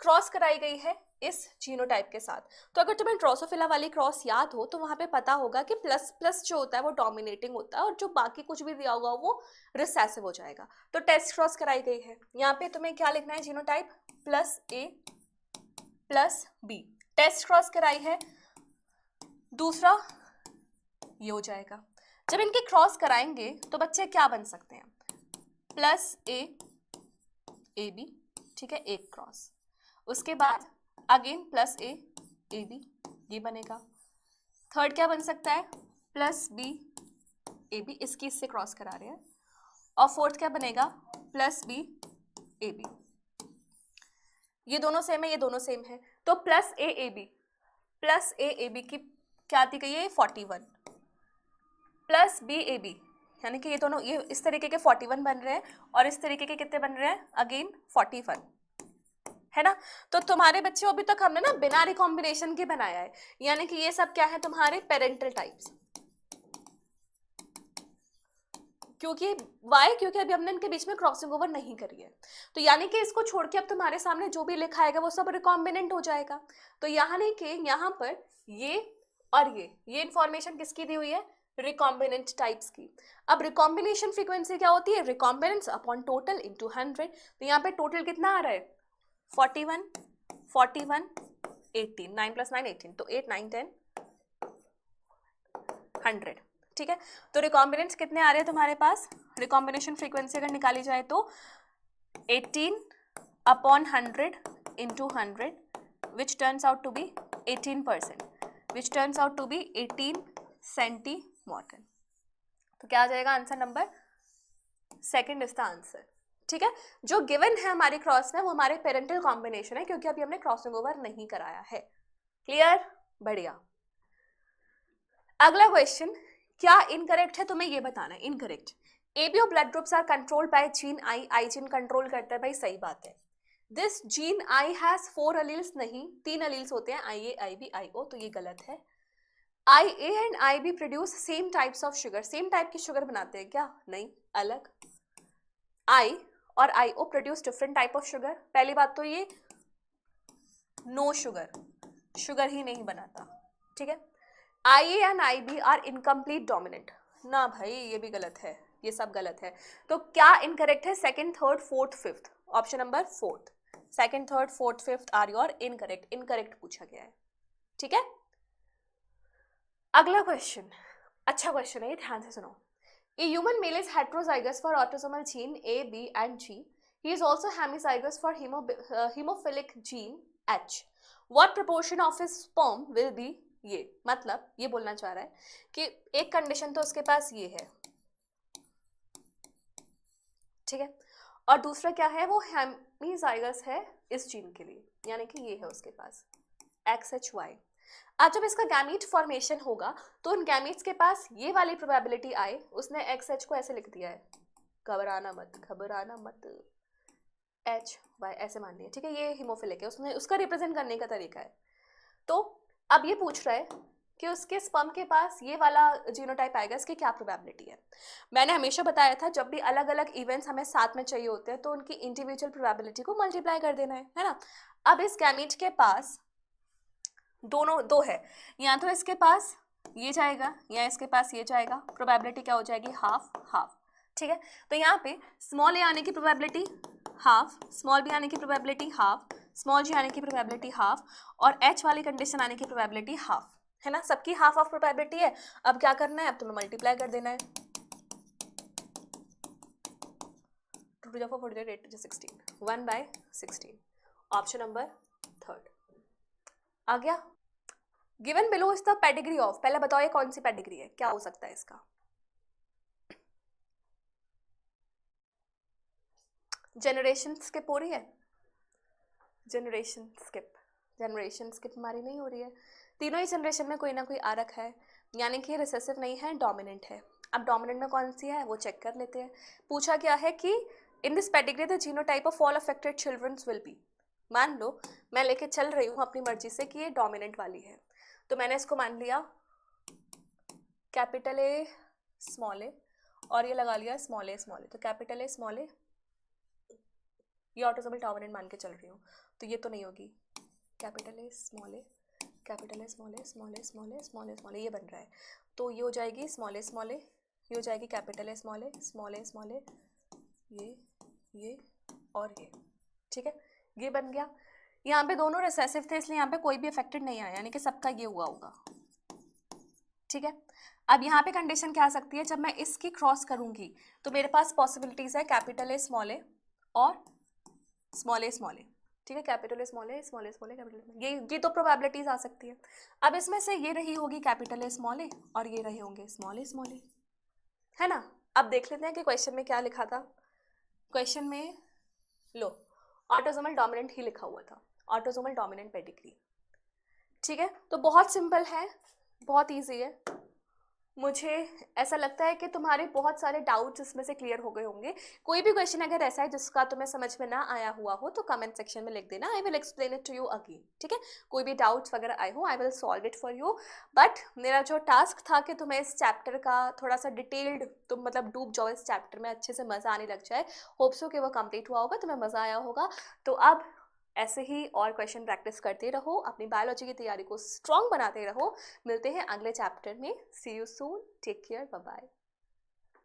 Speaker 1: क्रॉस कराई गई है इस जीनोटाइप के साथ, तो अगर तुम्हें ड्रोसोफिला वाली क्रॉस याद हो तो वहां पे पता होगा कि प्लस प्लस जो होता है वो डोमिनेटिंग होता है और जो बाकी कुछ भी दिया होगा वो रिसेसिव हो जाएगा। तो टेस्ट क्रॉस कराई गई है, यहाँ पे तुम्हें क्या लिखना है, जीनोटाइप प्लस ए प्लस बी, टेस्ट क्रॉस कराई है। दूसरा ये हो जाएगा, जब इनके क्रॉस कराएंगे तो बच्चे क्या बन सकते हैं, प्लस ए बी, ठीक है, एक क्रॉस, उसके बाद again plus A A B, ये बनेगा। थर्ड क्या बन सकता है, प्लस बी ए बी, इसकी इससे क्रॉस करा रहे हैं। और फोर्थ क्या बनेगा, प्लस बी ए बी, ये दोनों सेम है, ये दोनों सेम है, तो plus A B, plus A B की क्या दी गई है, 41, प्लस बी ए बी, यानी कि ये दोनों ये इस तरीके के 41 बन रहे हैं और इस तरीके के कितने बन रहे हैं, अगेन 41, है ना। तो तुम्हारे बच्चों अभी तक हमने ना बिना रिकॉम्बिनेशन के बनाया है, यानी कि ये सब क्या है, तुम्हारे पेरेंटल टाइप्स। क्योंकि वाई, क्योंकि अभी हमने इनके बीच में क्रॉसिंग ओवर नहीं करी है, तो यानी कि इसको छोड़ के अब तुम्हारे सामने जो भी लिखा आएगा वो सब रिकॉम्बिनेंट हो जाएगा। तो यानी कि यहाँ पर ये और ये इंफॉर्मेशन किसकी दी हुई है, रिकॉम्बिनेंट टाइप्स की। अब रिकॉम्बिनेशन फ्रीक्वेंसी क्या होती है, रिकॉम्बिनेंट्स अपॉन टोटल इनटू 100। तो यहाँ पे टोटल कितना आ रहा है, 41 41 18, 9 + 9 18, तो 8 9 10 100, ठीक है। तो रिकॉम्बिनेंट्स कितने आ रहे हैं तुम्हारे पास, रिकॉम्बिनेशन फ्रीक्वेंसी अगर निकाली जाए तो 18 upon 100 into 100 which turns out to be 18%, which turns out to be 18 centimorgan. तो क्या आ जाएगा answer, number second is the answer, ठीक है। जो गिवन है हमारी क्रॉस में वो हमारे पेरेंटल कॉम्बिनेशन है, क्योंकि अभी हमने क्रॉसिंग ओवर नहीं कराया है। क्लियर, बढ़िया। अगला क्वेश्चन, क्या इनकरेक्ट है, तुम्हें ये बताना है। Incorrect, ABO blood groups are controlled by gene I gene control करता है, भाई सही बात है। This gene I has 4 alleles, नहीं 3 अलील्स होते हैं, आई ए आई बी आई ओ, तो ये गलत है। I A and I B produce same types of sugar, same type की शुगर बनाते हैं क्या, नहीं, अलग। आई और I O produce different type of sugar. पहली बात तो ये नो शुगर, शुगर ही नहीं बनाता, ठीक है। I A and I B are incomplete dominant, ना भाई ये भी गलत है, ये सब गलत है। तो क्या इनकरेक्ट है, second third fourth fifth, option number fourth, second third fourth fifth are your incorrect, incorrect पूछा गया है, ठीक है। अगला क्वेश्चन, अच्छा क्वेश्चन है ये, ध्यान से सुनो। A human male is heterozygous for autosomal gene A, B and G. He is also hemizygous for hemophilic gene H. What proportion of his sperm will be, ये मतलब ये बोलना चाह रहा है कि एक कंडीशन तो उसके पास ये है, ठीक है, और दूसरा क्या है, वो हेमीजाइगस है इस जीन के लिए, यानी कि ये है उसके पास XHY। अब जब इसका गैमीट फॉर्मेशन होगा तो उन गैमीट्स के पास ये वाली प्रोबेबिलिटी आए, उसने XH को ऐसे लिख दिया है, घबराना मत घबराना मत, HY ऐसे मान लिया, ठीक है, ये हीमोफिलिक है, उसने उसका रिप्रेजेंट करने का तरीका है। तो अब ये पूछ रहा है कि उसके स्पर्म के पास ये वाला जीनोटाइप आएगा, इसकी क्या प्रोबेबिलिटी है। मैंने हमेशा बताया था जब भी अलग अलग इवेंट्स हमें साथ में चाहिए होते हैं तो उनकी इंडिविजुअल प्रोबेबिलिटी को मल्टीप्लाई कर देना है ना। अब इस गैमीट के पास दोनों दो है, या तो इसके पास ये जाएगा या इसके पास ये जाएगा, प्रोबेबिलिटी क्या हो जाएगी, हाफ हाफ, ठीक है। तो यहाँ पे स्मॉल ए आने की प्रोबेबिलिटी हाफ, स्मॉल बी आने की प्रोबेबिलिटी हाफ, स्मॉल जी आने की प्रोबेबिलिटी हाफ, और एच वाली कंडीशन आने की प्रोबेबिलिटी हाफ, है ना, सबकी हाफ ऑफ प्रोबेबिलिटी है। अब क्या करना है, अब तुम्हें मल्टीप्लाई कर देना है, 1/16, ऑप्शन नंबर थर्ड आ गया। Given below is the pedigree of, पहले बताओ ये कौन सी पेडिग्री है, क्या हो सकता है इसका। जनरेशन स्किप हो रही है, जनरेशन स्किप हमारी नहीं हो रही है, तीनों ही जनरेशन में कोई ना कोई आ रखा है, यानी कि रिसेसिव नहीं है, डोमिनेंट है। अब डोमिनेंट में कौन सी है वो चेक कर लेते हैं। पूछा क्या है कि in this pedigree the genotype of all affected childrens will be, मान लो मैं लेके चल रही हूँ अपनी मर्जी से कि ये डोमिनेंट वाली है, तो मैंने इसको मान लिया कैपिटल ए स्मॉल ए और ये लगा लिया स्मॉल ए, तो कैपिटल ए स्मॉल ए, ये ऑटोसोमल डोमिनेंट मान के चल रही हूँ, तो ये तो नहीं होगी, capital A small A, capital A small A small A small A small A small A, ये बन रहा है, तो ये हो जाएगी स्मॉल ए, ये हो जाएगी कैपिटल ए स्मॉल ए, ये और ये, ठीक है, ये बन गया। यहाँ पे दोनों रिसेसिव थे इसलिए यहाँ पे कोई भी अफेक्टेड नहीं आया, यानी कि सबका ये हुआ होगा, ठीक है। अब यहाँ पे कंडीशन क्या आ सकती है, जब मैं इसकी क्रॉस करूंगी तो मेरे पास पॉसिबिलिटीज है कैपिटल ए स्मॉल ए और स्मॉल ए, ठीक है, capital A small A small A small A capital A, ये तो प्रोबेबिलिटीज आ सकती है। अब इसमें से ये रही होगी कैपिटल ए स्मॉल ए और ये रहे होंगे स्मॉल ए, है ना। अब देख लेते हैं कि क्वेश्चन में क्या लिखा था। क्वेश्चन में लो ऑटोसोमल डोमिनेंट ही लिखा हुआ था, ऑटोसोमल डोमिनेंट पेडिग्री। ठीक है, तो बहुत सिंपल है, बहुत इजी है। मुझे ऐसा लगता है कि तुम्हारे बहुत सारे डाउट्स इसमें से क्लियर हो गए होंगे। कोई भी क्वेश्चन अगर ऐसा है जिसका तुम्हें समझ में ना आया हुआ हो तो कमेंट सेक्शन में लिख देना, I will explain it to you again. ठीक है, कोई भी डाउट्स वगैरह आए हो I will solve it for you. But मेरा जो टास्क था कि तुम्हें इस चैप्टर का थोड़ा सा डिटेल्ड, तुम मतलब डूब जाओ इस चैप्टर में, अच्छे से मज़ा आने लग जाए। होप सो कि वो कंप्लीट हुआ होगा, तुम्हें मज़ा आया होगा। तो अब ऐसे ही और क्वेश्चन प्रैक्टिस करते रहो, अपनी बायोलॉजी की तैयारी को स्ट्रॉन्ग बनाते रहो। मिलते हैं अगले चैप्टर में। See you soon, take care, bye bye.